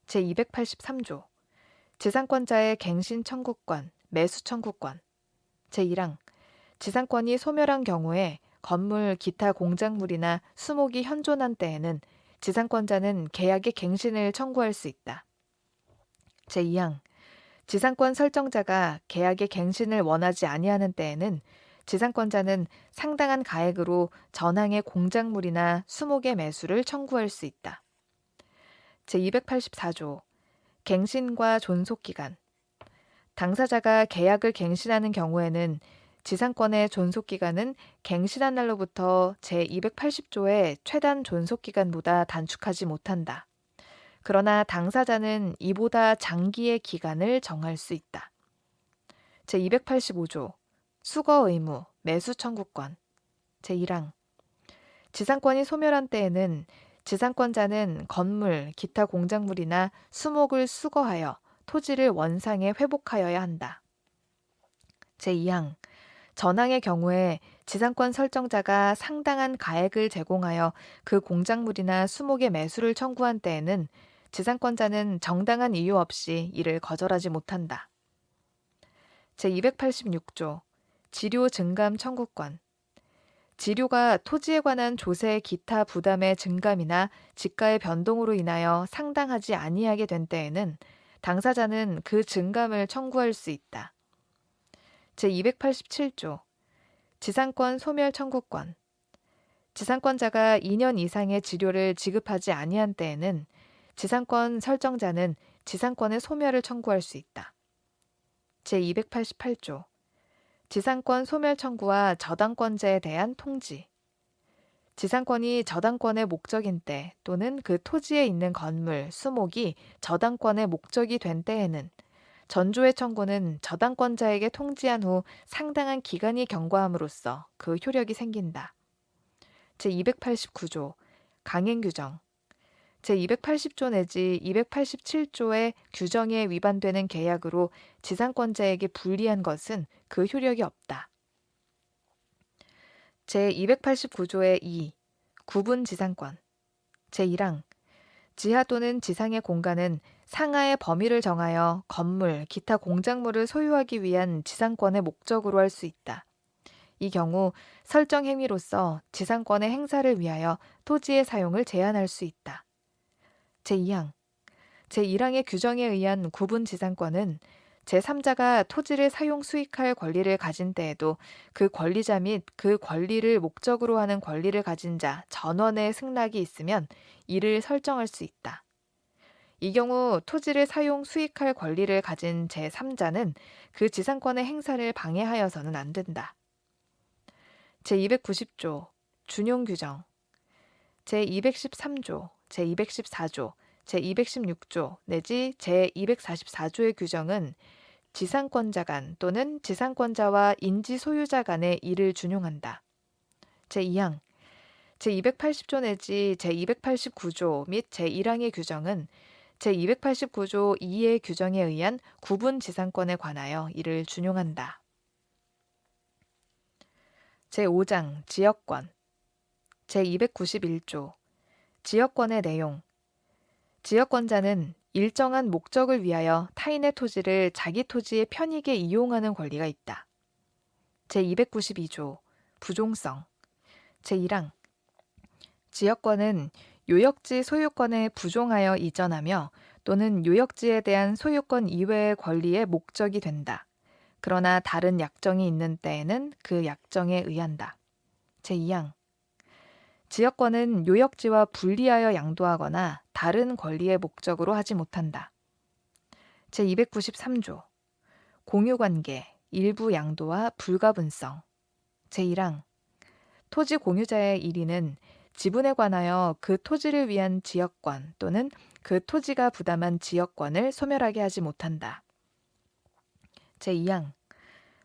제283조 지상권자의 갱신 청구권, 매수 청구권. 제1항 지상권이 소멸한 경우에 건물, 기타 공작물이나 수목이 현존한 때에는 지상권자는 계약의 갱신을 청구할 수 있다. 제2항 지상권 설정자가 계약의 갱신을 원하지 아니하는 때에는 지상권자는 상당한 가액으로 전항의 공작물이나 수목의 매수를 청구할 수 있다. 제284조 갱신과 존속기간. 당사자가 계약을 갱신하는 경우에는 지상권의 존속기간은 갱신한 날로부터 제280조의 최단 존속기간보다 단축하지 못한다. 그러나 당사자는 이보다 장기의 기간을 정할 수 있다. 제285조 수거 의무, 매수 청구권. 제1항 지상권이 소멸한 때에는 지상권자는 건물, 기타 공작물이나 수목을 수거하여 토지를 원상에 회복하여야 한다. 제2항 전항의 경우에 지상권 설정자가 상당한 가액을 제공하여 그 공작물이나 수목의 매수를 청구한 때에는 지상권자는 정당한 이유 없이 이를 거절하지 못한다. 제286조 지료 증감 청구권. 지료가 토지에 관한 조세 기타 부담의 증감이나 지가의 변동으로 인하여 상당하지 아니하게 된 때에는 당사자는 그 증감을 청구할 수 있다. 제287조 지상권 소멸 청구권. 지상권자가 2년 이상의 지료를 지급하지 아니한 때에는 지상권 설정자는 지상권의 소멸을 청구할 수 있다. 제288조 지상권 소멸 청구와 저당권자에 대한 통지. 지상권이 저당권의 목적인 때 또는 그 토지에 있는 건물, 수목이 저당권의 목적이 된 때에는 전조의 청구는 저당권자에게 통지한 후 상당한 기간이 경과함으로써 그 효력이 생긴다. 제289조 강행 규정. 제280조 내지 287조의 규정에 위반되는 계약으로 지상권자에게 불리한 것은 그 효력이 없다. 제289조의 2. 구분 지상권. 제1항 지하 또는 지상의 공간은 상하의 범위를 정하여 건물, 기타 공작물을 소유하기 위한 지상권의 목적으로 할 수 있다. 이 경우 설정 행위로서 지상권의 행사를 위하여 토지의 사용을 제한할 수 있다. 제2항 제1항의 규정에 의한 구분 지상권은 제3자가 토지를 사용 수익할 권리를 가진 때에도 그 권리자 및 그 권리를 목적으로 하는 권리를 가진 자 전원의 승낙이 있으면 이를 설정할 수 있다. 이 경우 토지를 사용 수익할 권리를 가진 제3자는 그 지상권의 행사를 방해하여서는 안 된다. 제290조 준용 규정 제213조, 제214조, 제216조 내지 제244조의 규정은 지상권자 간 또는 지상권자와 인지 소유자 간의 이를 준용한다. 제2항 제280조 내지 제289조 및 제1항의 규정은 제289조 2의 규정에 의한 구분 지상권에 관하여 이를 준용한다. 제5장 지역권 제291조 지역권의 내용 지역권자는 일정한 목적을 위하여 타인의 토지를 자기 토지의 편익에 이용하는 권리가 있다. 제292조 부종성 제1항 지역권은 요역지 소유권에 부종하여 이전하며 또는 요역지에 대한 소유권 이외의 권리의 목적이 된다. 그러나 다른 약정이 있는 때에는 그 약정에 의한다. 제2항 지역권은 요역지와 분리하여 양도하거나 다른 권리의 목적으로 하지 못한다. 제293조 공유관계, 일부 양도와 불가분성 제1항 토지 공유자의 일위는 지분에 관하여 그 토지를 위한 지역권 또는 그 토지가 부담한 지역권을 소멸하게 하지 못한다. 제2항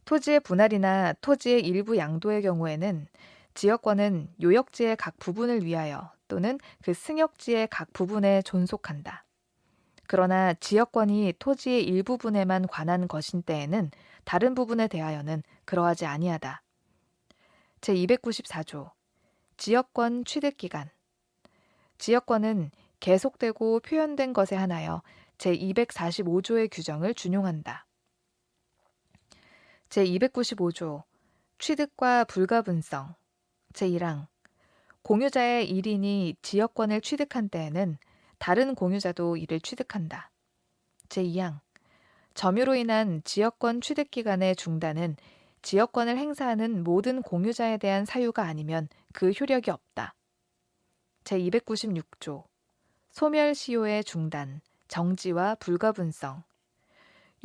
토지의 분할이나 토지의 일부 양도의 경우에는 지역권은 요역지의 각 부분을 위하여 또는 그 승역지의 각 부분에 존속한다. 그러나 지역권이 토지의 일부분에만 관한 것인 때에는 다른 부분에 대하여는 그러하지 아니하다. 제294조 지역권 취득기간 지역권은 계속되고 표현된 것에 한하여 제245조의 규정을 준용한다. 제295조 취득과 불가분성 제1항 공유자의 1인이 지역권을 취득한 때에는 다른 공유자도 이를 취득한다. 제2항 점유로 인한 지역권 취득 기간의 중단은 지역권을 행사하는 모든 공유자에 대한 사유가 아니면 그 효력이 없다. 제296조 소멸시효의 중단, 정지와 불가분성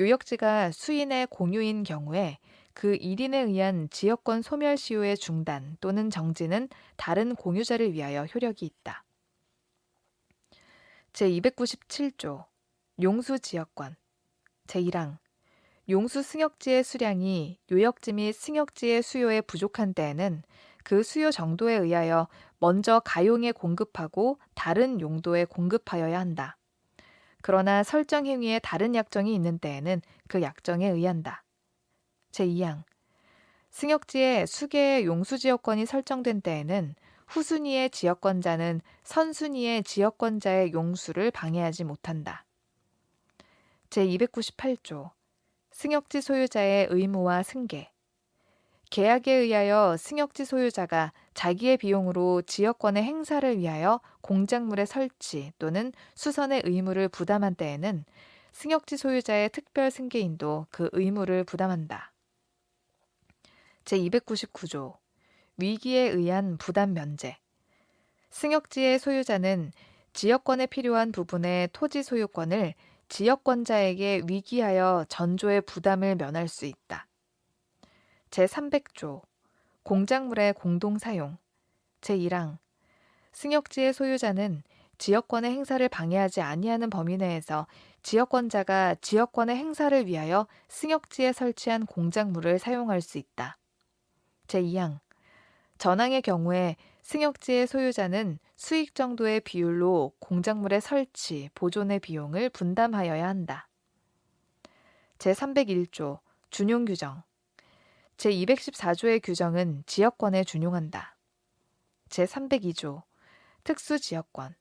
요역지가 수인의 공유인 경우에 그 1인에 의한 지역권 소멸시효의 중단 또는 정지는 다른 공유자를 위하여 효력이 있다. 제297조 용수지역권 제1항 용수 승역지의 수량이 요역지 및 승역지의 수요에 부족한 때에는 그 수요 정도에 의하여 먼저 가용에 공급하고 다른 용도에 공급하여야 한다. 그러나 설정 행위에 다른 약정이 있는 때에는 그 약정에 의한다. 제2항 승역지에 수개의 용수지역권이 설정된 때에는 후순위의 지역권자는 선순위의 지역권자의 용수를 방해하지 못한다. 제298조 승역지 소유자의 의무와 승계 계약에 의하여 승역지 소유자가 자기의 비용으로 지역권의 행사를 위하여 공작물의 설치 또는 수선의 의무를 부담한 때에는 승역지 소유자의 특별 승계인도 그 의무를 부담한다. 제299조 위기에 의한 부담 면제 승역지의 소유자는 지역권에 필요한 부분의 토지 소유권을 지역권자에게 위기하여 전조의 부담을 면할 수 있다. 제300조 공작물의 공동사용 제1항 승역지의 소유자는 지역권의 행사를 방해하지 아니하는 범위 내에서 지역권자가 지역권의 행사를 위하여 승역지에 설치한 공작물을 사용할 수 있다. 제2항 전항의 경우에 승역지의 소유자는 수익 정도의 비율로 공작물의 설치, 보존의 비용을 분담하여야 한다. 제301조 준용 규정 제214조의 규정은 지역권에 준용한다. 제302조 특수지역권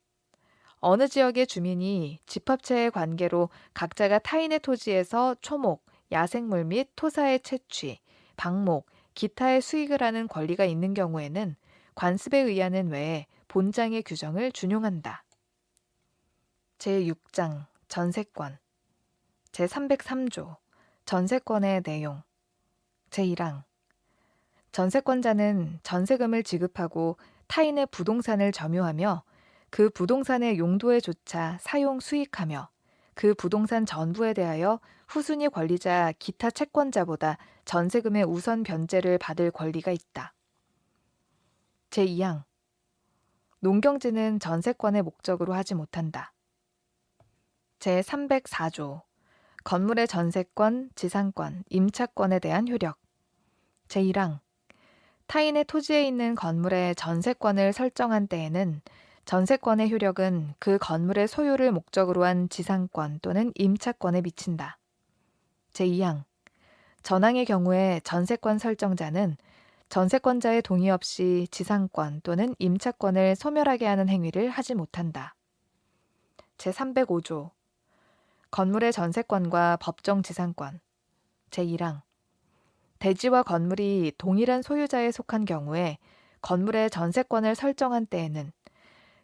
어느 지역의 주민이 집합체의 관계로 각자가 타인의 토지에서 초목, 야생물 및 토사의 채취, 방목, 기타의 수익을 하는 권리가 있는 경우에는 관습에 의하는 외에 본장의 규정을 준용한다. 제6장 전세권 제303조 전세권의 내용 제1항 전세권자는 전세금을 지급하고 타인의 부동산을 점유하며 그 부동산의 용도에 조차 사용 수익하며 그 부동산 전부에 대하여 후순위 권리자 기타 채권자보다 전세금의 우선 변제를 받을 권리가 있다. 제2항 농경지는 전세권의 목적으로 하지 못한다. 제304조 건물의 전세권, 지상권, 임차권에 대한 효력. 제1항 타인의 토지에 있는 건물의 전세권을 설정한 때에는 전세권의 효력은 그 건물의 소유를 목적으로 한 지상권 또는 임차권에 미친다. 제2항 전항의 경우에 전세권 설정자는 전세권자의 동의 없이 지상권 또는 임차권을 소멸하게 하는 행위를 하지 못한다. 제305조 건물의 전세권과 법정 지상권. 제1항 대지와 건물이 동일한 소유자에 속한 경우에 건물의 전세권을 설정한 때에는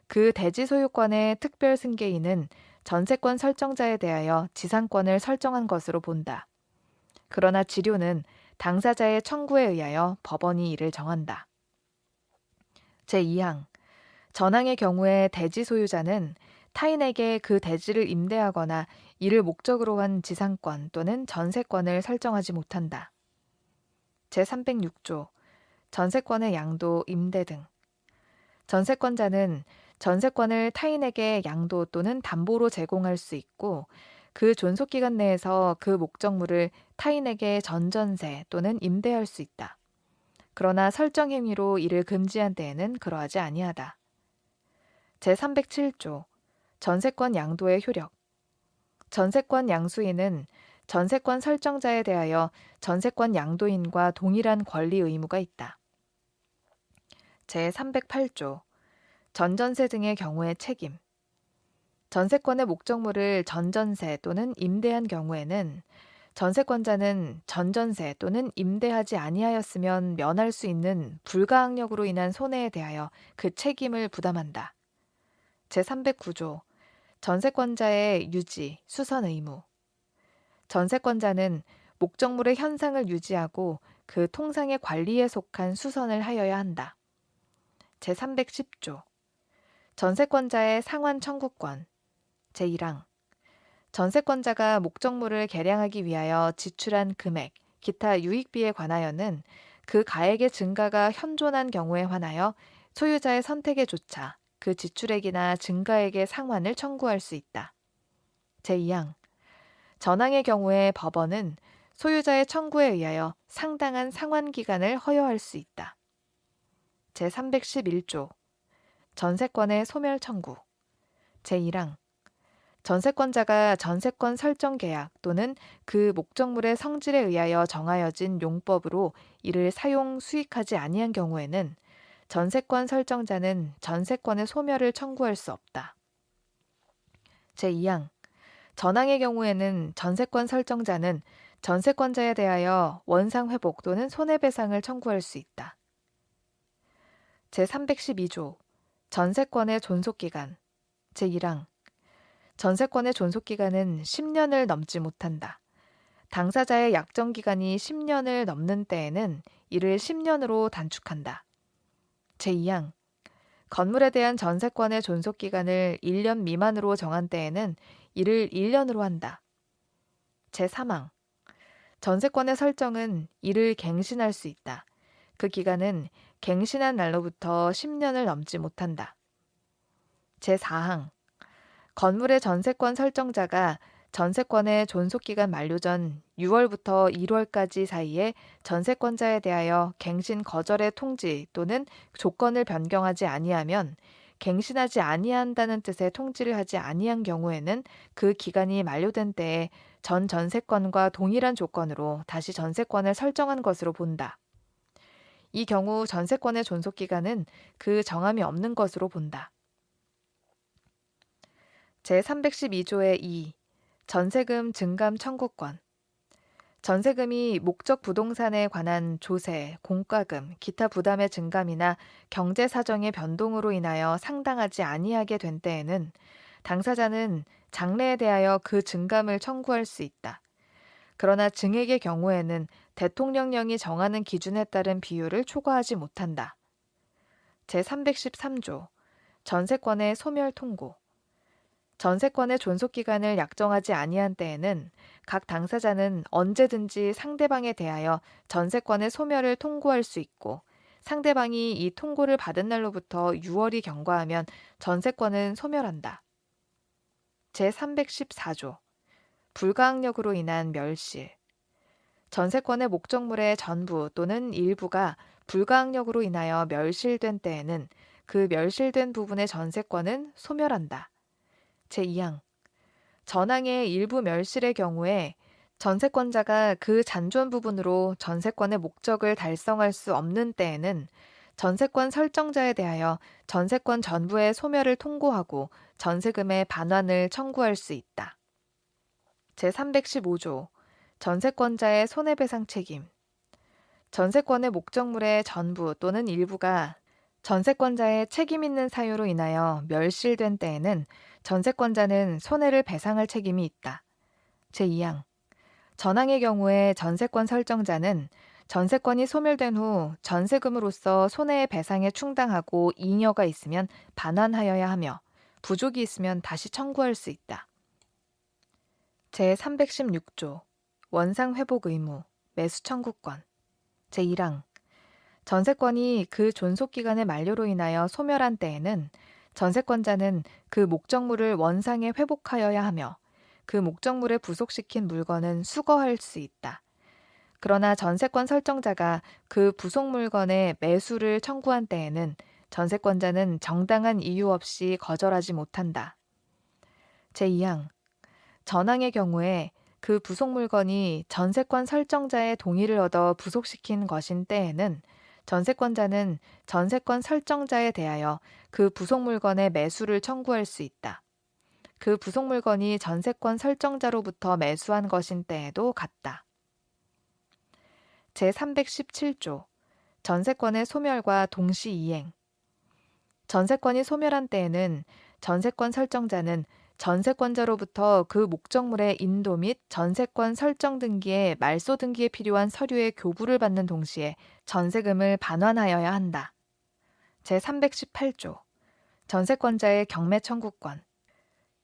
그 대지 소유권의 특별 승계인은 전세권 설정자에 대하여 지상권을 설정한 것으로 본다. 그러나 지료는 당사자의 청구에 의하여 법원이 이를 정한다. 제2항 전항의 경우에 대지 소유자는 타인에게 그 대지를 임대하거나 이를 목적으로 한 지상권 또는 전세권을 설정하지 못한다. 제306조 전세권의 양도, 임대 등. 전세권자는 전세권을 타인에게 양도 또는 담보로 제공할 수 있고 그 존속기간 내에서 그 목적물을 타인에게 전전세 또는 임대할 수 있다. 그러나 설정 행위로 이를 금지한 때에는 그러하지 아니하다. 제307조 전세권 양도의 효력. 전세권 양수인은 전세권 설정자에 대하여 전세권 양도인과 동일한 권리 의무가 있다. 제308조 전전세 등의 경우의 책임. 전세권의 목적물을 전전세 또는 임대한 경우에는 전세권자는 전전세 또는 임대하지 아니하였으면 면할 수 있는 불가항력으로 인한 손해에 대하여 그 책임을 부담한다. 제309조 전세권자의 유지, 수선 의무. 전세권자는 목적물의 현상을 유지하고 그 통상의 관리에 속한 수선을 하여야 한다. 제310조 전세권자의 상환 청구권. 제1항 전세권자가 목적물을 개량하기 위하여 지출한 금액, 기타 유익비에 관하여는 그 가액의 증가가 현존한 경우에 한하여 소유자의 선택에 조차 그 지출액이나 증가액의 상환을 청구할 수 있다. 제2항 전항의 경우에 법원은 소유자의 청구에 의하여 상당한 상환 기간을 허여할 수 있다. 제311조 전세권의 소멸 청구. 제1항 전세권자가 전세권 설정 계약 또는 그 목적물의 성질에 의하여 정하여진 용법으로 이를 사용 수익하지 아니한 경우에는 전세권 설정자는 전세권의 소멸을 청구할 수 없다. 제2항 전항의 경우에는 전세권 설정자는 전세권자에 대하여 원상회복 또는 손해배상을 청구할 수 있다. 제312조 전세권의 존속기간. 제1항 전세권의 존속기간은 10년을 넘지 못한다. 당사자의 약정기간이 10년을 넘는 때에는 이를 10년으로 단축한다. 제2항 건물에 대한 전세권의 존속기간을 1년 미만으로 정한 때에는 이를 1년으로 한다. 제3항 전세권의 설정은 이를 갱신할 수 있다. 그 기간은 갱신한 날로부터 10년을 넘지 못한다. 제4항 건물의 전세권 설정자가 전세권의 존속기간 만료 전 6월부터 1월까지 사이에 전세권자에 대하여 갱신 거절의 통지 또는 조건을 변경하지 아니하면 갱신하지 아니한다는 뜻의 통지를 하지 아니한 경우에는 그 기간이 만료된 때에 전 전세권과 동일한 조건으로 다시 전세권을 설정한 것으로 본다. 이 경우 전세권의 존속기간은 그 정함이 없는 것으로 본다. 제312조의 2. 전세금 증감 청구권. 전세금이 목적 부동산에 관한 조세, 공과금, 기타 부담의 증감이나 경제 사정의 변동으로 인하여 상당하지 아니하게 된 때에는 당사자는 장래에 대하여 그 증감을 청구할 수 있다. 그러나 증액의 경우에는 대통령령이 정하는 기준에 따른 비율을 초과하지 못한다. 제313조 전세권의 소멸 통고. 전세권의 존속기간을 약정하지 아니한 때에는 각 당사자는 언제든지 상대방에 대하여 전세권의 소멸을 통고할 수 있고, 상대방이 이 통고를 받은 날로부터 6월이 경과하면 전세권은 소멸한다. 제314조 불가항력으로 인한 멸실. 전세권의 목적물의 전부 또는 일부가 불가항력으로 인하여 멸실된 때에는 그 멸실된 부분의 전세권은 소멸한다. 제2항 전항의 일부 멸실의 경우에 전세권자가 그 잔존 부분으로 전세권의 목적을 달성할 수 없는 때에는 전세권 설정자에 대하여 전세권 전부의 소멸을 통고하고 전세금의 반환을 청구할 수 있다. 제315조 전세권자의 손해배상 책임. 전세권의 목적물의 전부 또는 일부가 전세권자의 책임 있는 사유로 인하여 멸실된 때에는 전세권자는 손해를 배상할 책임이 있다. 제2항 전항의 경우에 전세권 설정자는 전세권이 소멸된 후 전세금으로서 손해의 배상에 충당하고 잉여가 있으면 반환하여야 하며 부족이 있으면 다시 청구할 수 있다. 제316조 원상회복 의무, 매수 청구권. 제1항 전세권이 그 존속기간의 만료로 인하여 소멸한 때에는 전세권자는 그 목적물을 원상에 회복하여야 하며 그 목적물에 부속시킨 물건은 수거할 수 있다. 그러나 전세권 설정자가 그 부속 물건의 매수를 청구한 때에는 전세권자는 정당한 이유 없이 거절하지 못한다. 제2항 전항의 경우에 그 부속 물건이 전세권 설정자의 동의를 얻어 부속시킨 것인 때에는 전세권자는 전세권 설정자에 대하여 그 부속 물건의 매수를 청구할 수 있다. 그 부속 물건이 전세권 설정자로부터 매수한 것인 때에도 같다. 제317조 전세권의 소멸과 동시 이행. 전세권이 소멸한 때에는 전세권 설정자는 전세권자로부터 그 목적물의 인도 및 전세권 설정 등기의 말소 등기에 필요한 서류의 교부를 받는 동시에 전세금을 반환하여야 한다. 제318조 전세권자의 경매 청구권.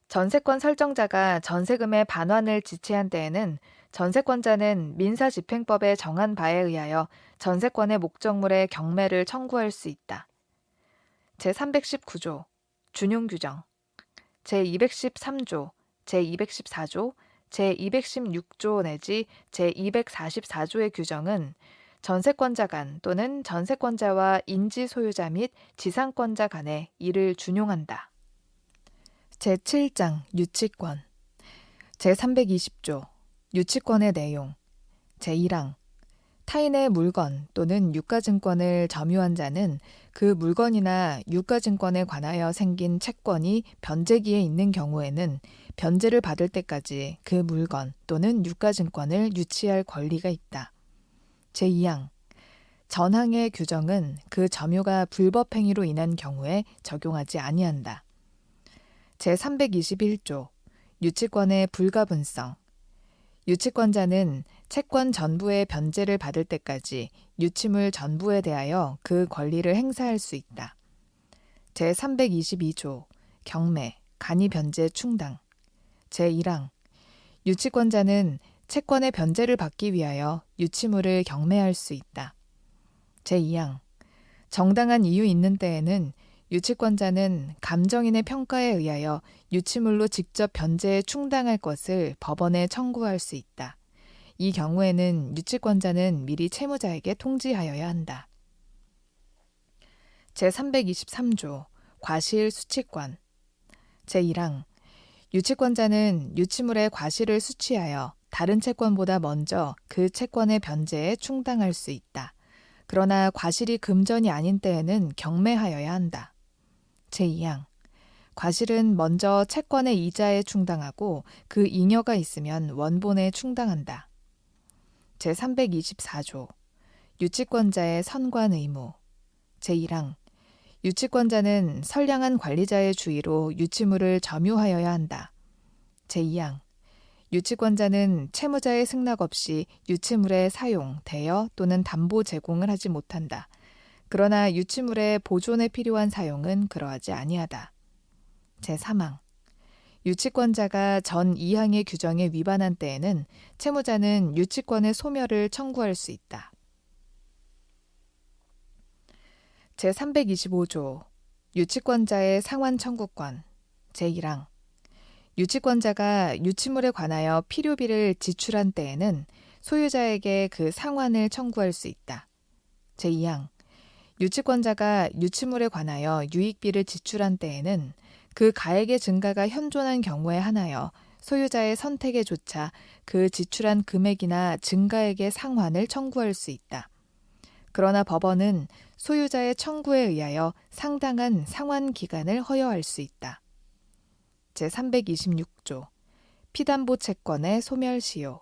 전세권 설정자가 전세금의 반환을 지체한 때에는 전세권자는 민사집행법에 정한 바에 의하여 전세권의 목적물의 경매를 청구할 수 있다. 제319조 준용규정. 제213조, 제214조, 제216조 내지 제244조의 규정은 전세권자 간 또는 전세권자와 인지 소유자 및 지상권자 간에 이를 준용한다. 제7장 유치권. 제320조 유치권의 내용. 제1항 타인의 물건 또는 유가증권을 점유한 자는 그 물건이나 유가증권에 관하여 생긴 채권이 변제기에 있는 경우에는 변제를 받을 때까지 그 물건 또는 유가증권을 유치할 권리가 있다. 제2항 전항의 규정은 그 점유가 불법 행위로 인한 경우에 적용하지 아니한다. 제321조 유치권의 불가분성. 유치권자는 채권 전부의 변제를 받을 때까지 유치물 전부에 대하여 그 권리를 행사할 수 있다. 제322조 경매, 간이 변제 충당. 제1항 유치권자는 채권의 변제를 받기 위하여 유치물을 경매할 수 있다. 제2항 정당한 이유 있는 때에는 유치권자는 감정인의 평가에 의하여 유치물로 직접 변제에 충당할 것을 법원에 청구할 수 있다. 이 경우에는 유치권자는 미리 채무자에게 통지하여야 한다. 제323조 과실 수취권. 제1항 유치권자는 유치물의 과실을 수취하여 다른 채권보다 먼저 그 채권의 변제에 충당할 수 있다. 그러나 과실이 금전이 아닌 때에는 경매하여야 한다. 제2항 과실은 먼저 채권의 이자에 충당하고 그 잉여가 있으면 원본에 충당한다. 제324조 유치권자의 선관 의무. 제1항 유치권자는 선량한 관리자의 주의로 유치물을 점유하여야 한다. 제2항 유치권자는 채무자의 승낙 없이 유치물의 사용, 대여 또는 담보 제공을 하지 못한다. 그러나 유치물의 보존에 필요한 사용은 그러하지 아니하다. 제3항 유치권자가 전 2항의 규정에 위반한 때에는 채무자는 유치권의 소멸을 청구할 수 있다. 제325조 유치권자의 상환 청구권 제1항 유치권자가 유치물에 관하여 필요비를 지출한 때에는 소유자에게 그 상환을 청구할 수 있다. 제2항 유치권자가 유치물에 관하여 유익비를 지출한 때에는 그 가액의 증가가 현존한 경우에 한하여 소유자의 선택에 조차 그 지출한 금액이나 증가액의 상환을 청구할 수 있다. 그러나 법원은 소유자의 청구에 의하여 상당한 상환 기간을 허여할 수 있다. 제326조 피담보 채권의 소멸시효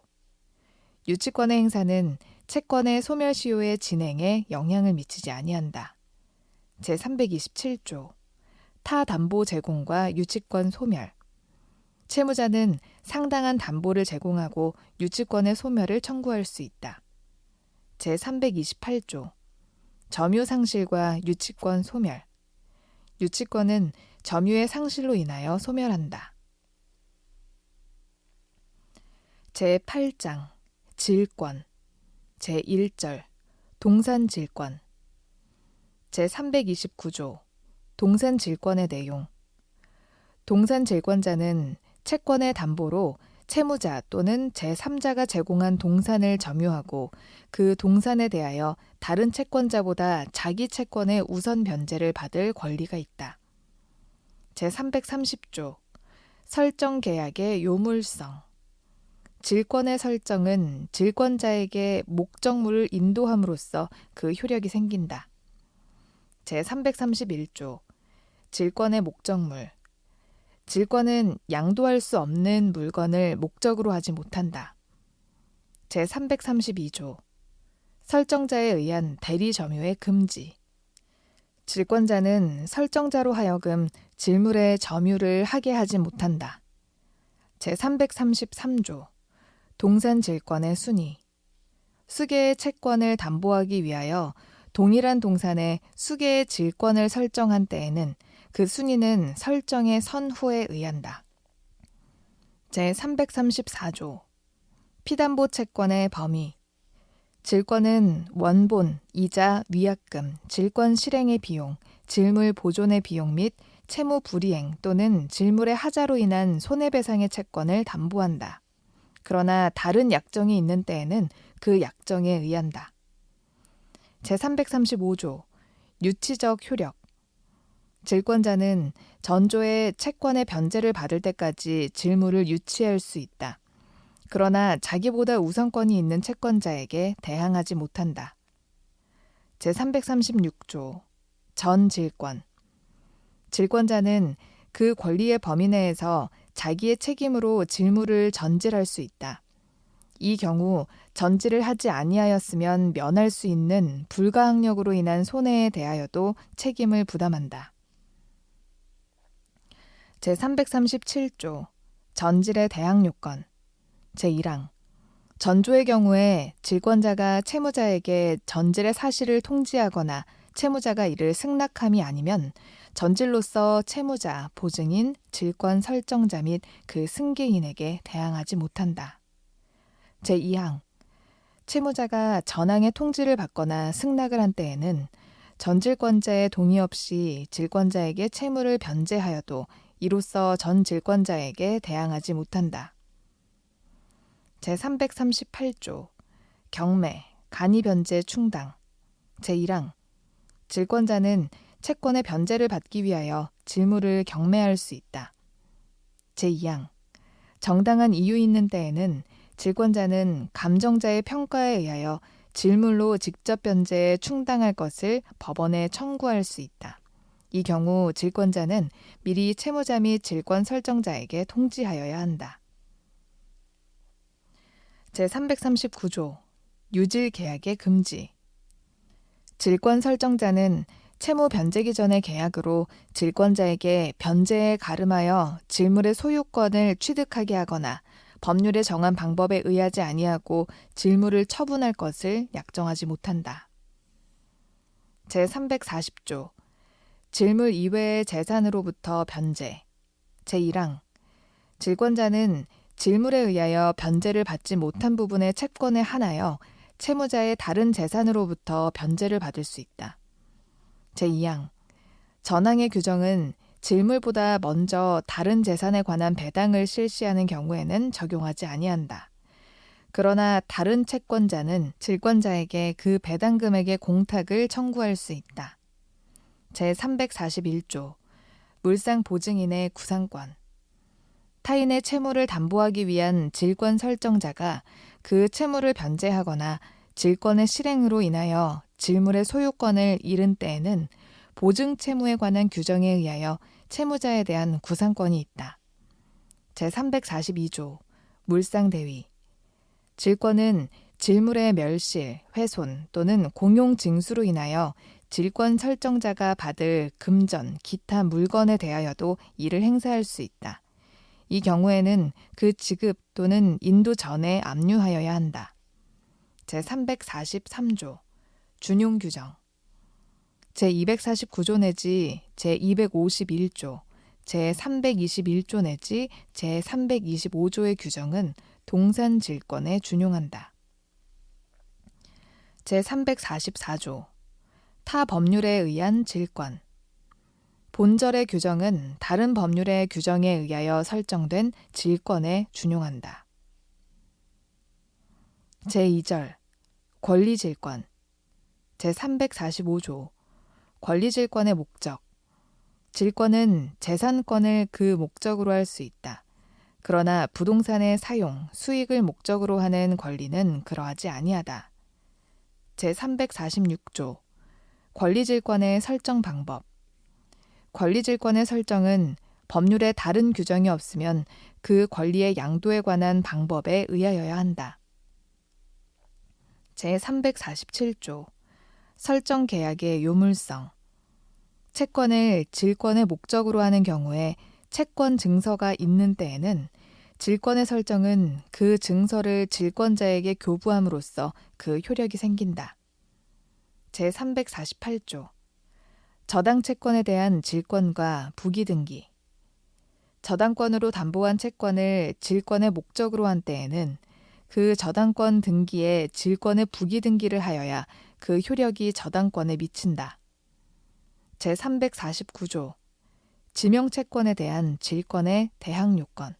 유치권의 행사는 채권의 소멸시효의 진행에 영향을 미치지 아니한다. 제327조 타 담보 제공과 유치권 소멸 채무자는 상당한 담보를 제공하고 유치권의 소멸을 청구할 수 있다. 제328조 점유 상실과 유치권 소멸 유치권은 점유의 상실로 인하여 소멸한다. 제8장 질권 제1절 동산질권 제329조 동산질권의 내용 동산질권자는 채권의 담보로 채무자 또는 제3자가 제공한 동산을 점유하고 그 동산에 대하여 다른 채권자보다 자기 채권의 우선 변제를 받을 권리가 있다. 제330조 설정 계약의 요물성 질권의 설정은 질권자에게 목적물을 인도함으로써 그 효력이 생긴다. 제331조 질권의 목적물 질권은 양도할 수 없는 물건을 목적으로 하지 못한다. 제332조 설정자에 의한 대리 점유의 금지 질권자는 설정자로 하여금 질물의 점유를 하게 하지 못한다. 제333조 동산질권의 순위 수개의 채권을 담보하기 위하여 동일한 동산에 수개의 질권을 설정한 때에는 그 순위는 설정의 선후에 의한다. 제334조 피담보 채권의 범위 질권은 원본, 이자, 위약금, 질권 실행의 비용, 질물 보존의 비용 및 채무 불이행 또는 질물의 하자로 인한 손해배상의 채권을 담보한다. 그러나 다른 약정이 있는 때에는 그 약정에 의한다. 제335조 유치적 효력 질권자는 전조의 채권의 변제를 받을 때까지 질물을 유치할 수 있다. 그러나 자기보다 우선권이 있는 채권자에게 대항하지 못한다. 제336조 전질권 질권자는 그 권리의 범위 내에서 자기의 책임으로 질물을 전질할 수 있다. 이 경우 전질을 하지 아니하였으면 면할 수 있는 불가항력으로 인한 손해에 대하여도 책임을 부담한다. 제337조 전질의 대항요건 제1항 전조의 경우에 질권자가 채무자에게 전질의 사실을 통지하거나 채무자가 이를 승낙함이 아니면 전질로서 채무자, 보증인, 질권 설정자 및 그 승계인에게 대항하지 못한다. 제2항 채무자가 전항의 통지를 받거나 승낙을 한 때에는 전질권자의 동의 없이 질권자에게 채무를 변제하여도 이로써 전 질권자에게 대항하지 못한다. 제338조 경매, 간이변제 충당 제1항 질권자는 채권의 변제를 받기 위하여 질물을 경매할 수 있다. 제2항 정당한 이유 있는 때에는 질권자는 감정자의 평가에 의하여 질물로 직접 변제에 충당할 것을 법원에 청구할 수 있다. 이 경우 질권자는 미리 채무자 및 질권 설정자에게 통지하여야 한다. 제339조 유질 계약의 금지 질권 설정자는 채무 변제기 전의 계약으로 질권자에게 변제에 가름하여 질물의 소유권을 취득하게 하거나 법률에 정한 방법에 의하지 아니하고 질물을 처분할 것을 약정하지 못한다. 제340조 질물 이외의 재산으로부터 변제. 제1항 질권자는 질물에 의하여 변제를 받지 못한 부분의 채권에 한하여 채무자의 다른 재산으로부터 변제를 받을 수 있다. 제2항 전항의 규정은 질물보다 먼저 다른 재산에 관한 배당을 실시하는 경우에는 적용하지 아니한다. 그러나 다른 채권자는 질권자에게 그 배당 금액의 공탁을 청구할 수 있다. 제341조 물상 보증인의 구상권. 타인의 채무를 담보하기 위한 질권 설정자가 그 채무를 변제하거나 질권의 실행으로 인하여 질물의 소유권을 잃은 때에는 보증 채무에 관한 규정에 의하여 채무자에 대한 구상권이 있다. 제342조 물상대위. 질권은 질물의 멸실, 훼손 또는 공용 징수로 인하여 질권 설정자가 받을 금전, 기타 물건에 대하여도 이를 행사할 수 있다. 이 경우에는 그 지급 또는 인도 전에 압류하여야 한다. 제343조 준용 규정. 제249조 내지 제251조, 제321조 내지 제325조의 규정은 동산 질권에 준용한다. 제344조 타 법률에 의한 질권. 본절의 규정은 다른 법률의 규정에 의하여 설정된 질권에 준용한다. 제2절 권리질권. 제345조 권리질권의 목적. 질권은 재산권을 그 목적으로 할 수 있다. 그러나 부동산의 사용, 수익을 목적으로 하는 권리는 그러하지 아니하다. 제346조 권리질권의 설정 방법. 권리질권의 설정은 법률에 다른 규정이 없으면 그 권리의 양도에 관한 방법에 의하여야 한다. 제347조 설정 계약의 요물성. 채권을 질권의 목적으로 하는 경우에 채권 증서가 있는 때에는 질권의 설정은 그 증서를 질권자에게 교부함으로써 그 효력이 생긴다. 제348조 저당 채권에 대한 질권과 부기 등기. 저당권으로 담보한 채권을 질권의 목적으로 한 때에는 그 저당권 등기에 질권의 부기 등기를 하여야 그 효력이 저당권에 미친다. 제349조 지명채권에 대한 질권의 대항요건.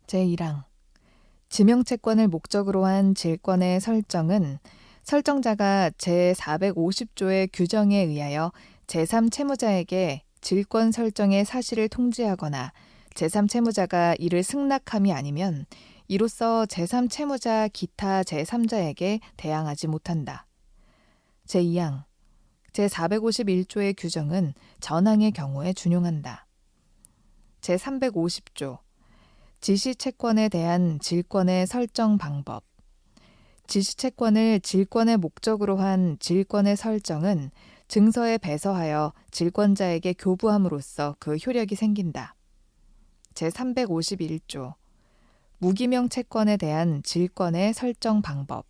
제1항 지명채권을 목적으로 한 질권의 설정은 설정자가 제450조의 규정에 의하여 제3채무자에게 질권 설정의 사실을 통지하거나 제3채무자가 이를 승낙함이 아니면 이로써 제3채무자 기타 제3자에게 대항하지 못한다. 제2항 제451조의 규정은 전항의 경우에 준용한다. 제350조 지시채권에 대한 질권의 설정 방법. 지시채권을 질권의 목적으로 한 질권의 설정은 증서에 배서하여 질권자에게 교부함으로써 그 효력이 생긴다. 제351조 무기명 채권에 대한 질권의 설정 방법.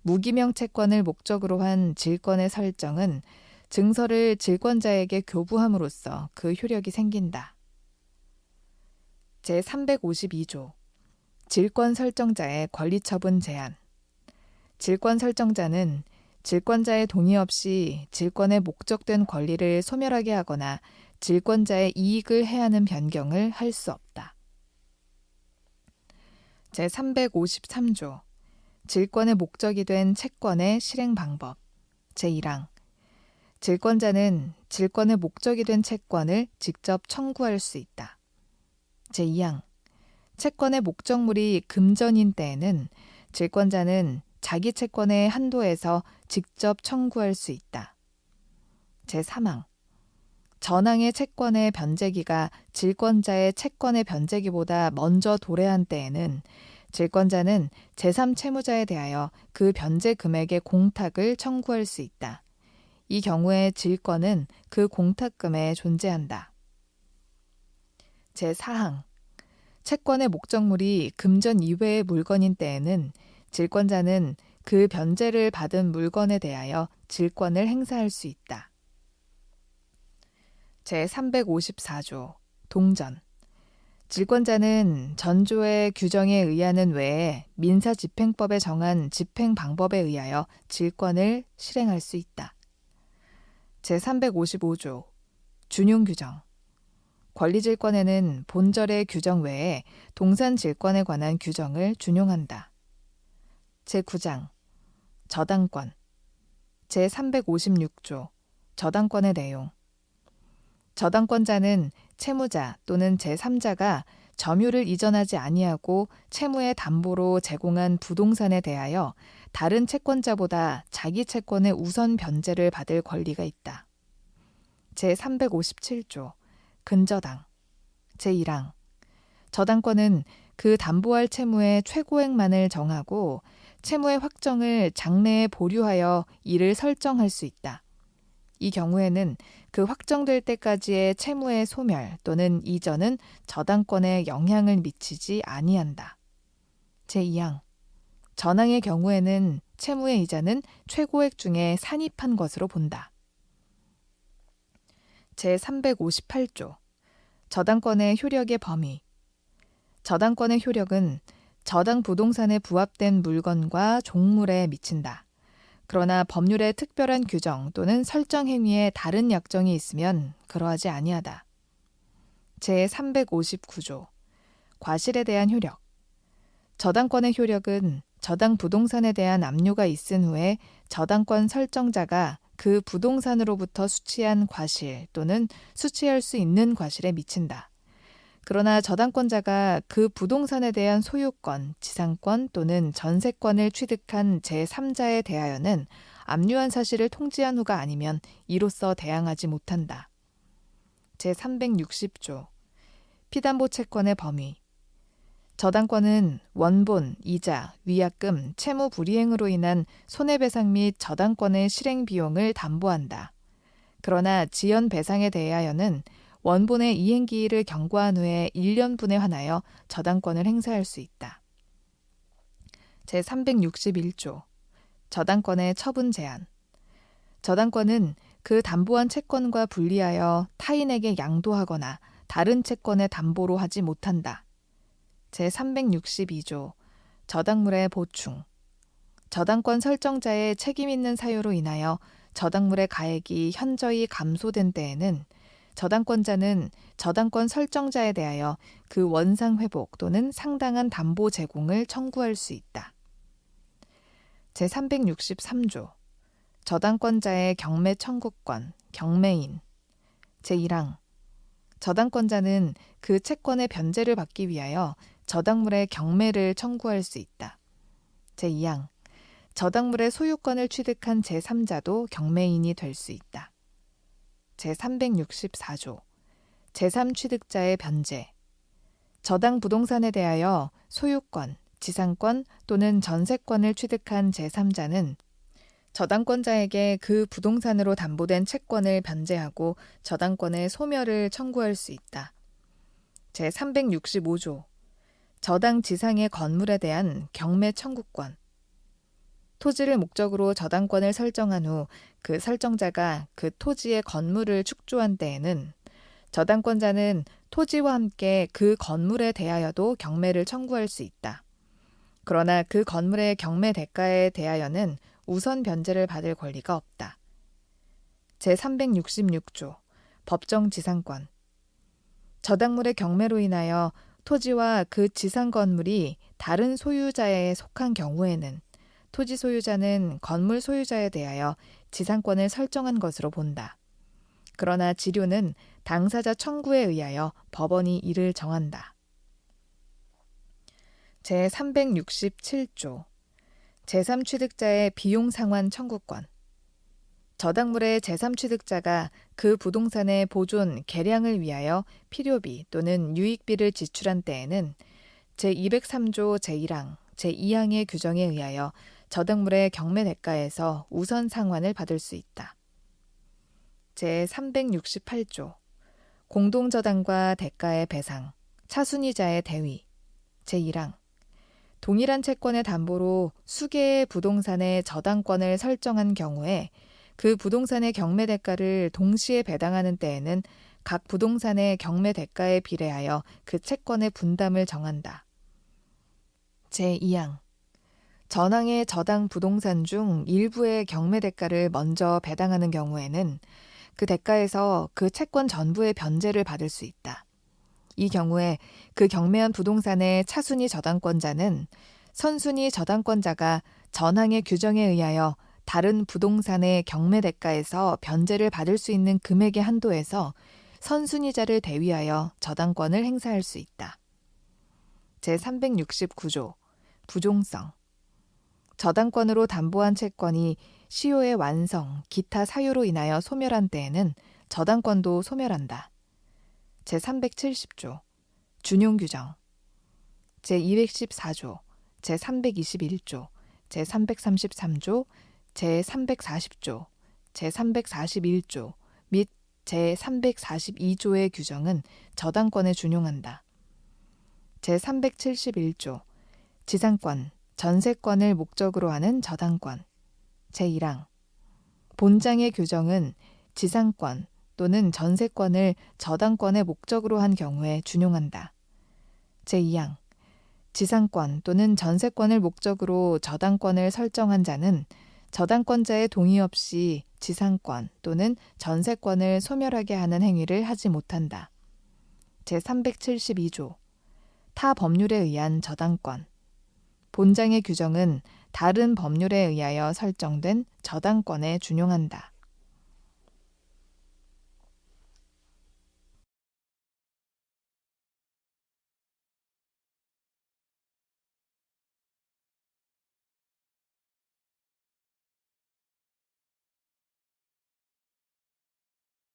무기명 채권을 목적으로 한 질권의 설정은 증서를 질권자에게 교부함으로써 그 효력이 생긴다. 제352조 질권 설정자의 권리처분 제한. 질권 설정자는 질권자의 동의 없이 질권에 목적된 권리를 소멸하게 하거나 질권자의 이익을 해하는 변경을 할 수 없다. 제353조 질권의 목적이 된 채권의 실행 방법. 제1항 질권자는 질권의 목적이 된 채권을 직접 청구할 수 있다. 제2항 채권의 목적물이 금전인 때에는 질권자는 자기 채권의 한도에서 직접 청구할 수 있다. 제3항 전항의 채권의 변제기가 질권자의 채권의 변제기보다 먼저 도래한 때에는 질권자는 제3채무자에 대하여 그 변제 금액의 공탁을 청구할 수 있다. 이 경우에 질권은 그 공탁금에 존재한다. 제4항 채권의 목적물이 금전 이외의 물건인 때에는 질권자는 그 변제를 받은 물건에 대하여 질권을 행사할 수 있다. 제354조 동전. 질권자는 전조의 규정에 의하는 외에 민사집행법에 정한 집행 방법에 의하여 질권을 실행할 수 있다. 제355조 준용규정. 권리질권에는 본절의 규정 외에 동산질권에 관한 규정을 준용한다. 제9장 저당권. 제356조 저당권의 내용. 저당권자는 채무자 또는 제3자가 점유를 이전하지 아니하고 채무의 담보로 제공한 부동산에 대하여 다른 채권자보다 자기 채권의 우선 변제를 받을 권리가 있다. 제357조 근저당. 제1항 저당권은 그 담보할 채무의 최고액만을 정하고 채무의 확정을 장래에 보류하여 이를 설정할 수 있다. 이 경우에는 그 확정될 때까지의 채무의 소멸 또는 이전은 저당권에 영향을 미치지 아니한다. 제2항 전항의 경우에는 채무의 이자는 최고액 중에 산입한 것으로 본다. 제358조 저당권의 효력의 범위. 저당권의 효력은 저당 부동산에 부합된 물건과 종물에 미친다. 그러나 법률의 특별한 규정 또는 설정 행위에 다른 약정이 있으면 그러하지 아니하다. 제359조 과실에 대한 효력. 저당권의 효력은 저당 부동산에 대한 압류가 있은 후에 저당권 설정자가 그 부동산으로부터 수취한 과실 또는 수취할 수 있는 과실에 미친다. 그러나 저당권자가 그 부동산에 대한 소유권, 지상권 또는 전세권을 취득한 제3자에 대하여는 압류한 사실을 통지한 후가 아니면 이로써 대항하지 못한다. 제360조 피담보 채권의 범위. 저당권은 원본, 이자, 위약금, 채무 불이행으로 인한 손해배상 및 저당권의 실행 비용을 담보한다. 그러나 지연 배상에 대하여는 원본의 이행기일을 경과한 후에 1년분에 한하여 저당권을 행사할 수 있다. 제361조 저당권의 처분 제한. 저당권은 그 담보한 채권과 분리하여 타인에게 양도하거나 다른 채권의 담보로 하지 못한다. 제362조 저당물의 보충. 저당권 설정자의 책임 있는 사유로 인하여 저당물의 가액이 현저히 감소된 때에는 저당권자는 저당권 설정자에 대하여 그 원상 회복 또는 상당한 담보 제공을 청구할 수 있다. 제363조 저당권자의 경매 청구권, 경매인. 제1항 저당권자는 그 채권의 변제를 받기 위하여 저당물의 경매를 청구할 수 있다. 제2항 저당물의 소유권을 취득한 제3자도 경매인이 될 수 있다. 제364조 제3취득자의 변제. 저당 부동산에 대하여 소유권, 지상권 또는 전세권을 취득한 제3자는 저당권자에게 그 부동산으로 담보된 채권을 변제하고 저당권의 소멸을 청구할 수 있다. 제365조 저당 지상의 건물에 대한 경매 청구권. 토지를 목적으로 저당권을 설정한 후 그 설정자가 그 토지의 건물을 축조한 때에는 저당권자는 토지와 함께 그 건물에 대하여도 경매를 청구할 수 있다. 그러나 그 건물의 경매 대가에 대하여는 우선 변제를 받을 권리가 없다. 제366조 법정 지상권. 저당물의 경매로 인하여 토지와 그 지상 건물이 다른 소유자에 속한 경우에는 토지 소유자는 건물 소유자에 대하여 지상권을 설정한 것으로 본다. 그러나 지료는 당사자 청구에 의하여 법원이 이를 정한다. 제367조 제3취득자의 비용 상환 청구권. 저당물의 제3취득자가 그 부동산의 보존, 개량을 위하여 필요비 또는 유익비를 지출한 때에는 제203조 제1항, 제2항의 규정에 의하여 저당물의 경매 대가에서 우선 상환을 받을 수 있다. 제368조 공동저당과 대가의 배상, 차순위자의 대위. 제1항 동일한 채권의 담보로 수개의 부동산의 저당권을 설정한 경우에 그 부동산의 경매 대가를 동시에 배당하는 때에는 각 부동산의 경매 대가에 비례하여 그 채권의 분담을 정한다. 제2항 전항의 저당 부동산 중 일부의 경매 대가를 먼저 배당하는 경우에는 그 대가에서 그 채권 전부의 변제를 받을 수 있다. 이 경우에 그 경매한 부동산의 차순위 저당권자는 선순위 저당권자가 전항의 규정에 의하여 다른 부동산의 경매 대가에서 변제를 받을 수 있는 금액의 한도에서 선순위자를 대위하여 저당권을 행사할 수 있다. 제369조 부종성 저당권으로 담보한 채권이 시효의 완성, 기타 사유로 인하여 소멸한 때에는 저당권도 소멸한다. 제370조 준용규정 제214조 제321조 제333조 제340조 제341조 및 제342조의 규정은 저당권에 준용한다. 제371조 지상권, 전세권을 목적으로 하는 저당권 제1항 본장의 규정은 지상권 또는 전세권을 저당권의 목적으로 한 경우에 준용한다. 제2항 지상권 또는 전세권을 목적으로 저당권을 설정한 자는 저당권자의 동의 없이 지상권 또는 전세권을 소멸하게 하는 행위를 하지 못한다. 제372조 타 법률에 의한 저당권 본장의 규정은 다른 법률에 의하여 설정된 저당권에 준용한다.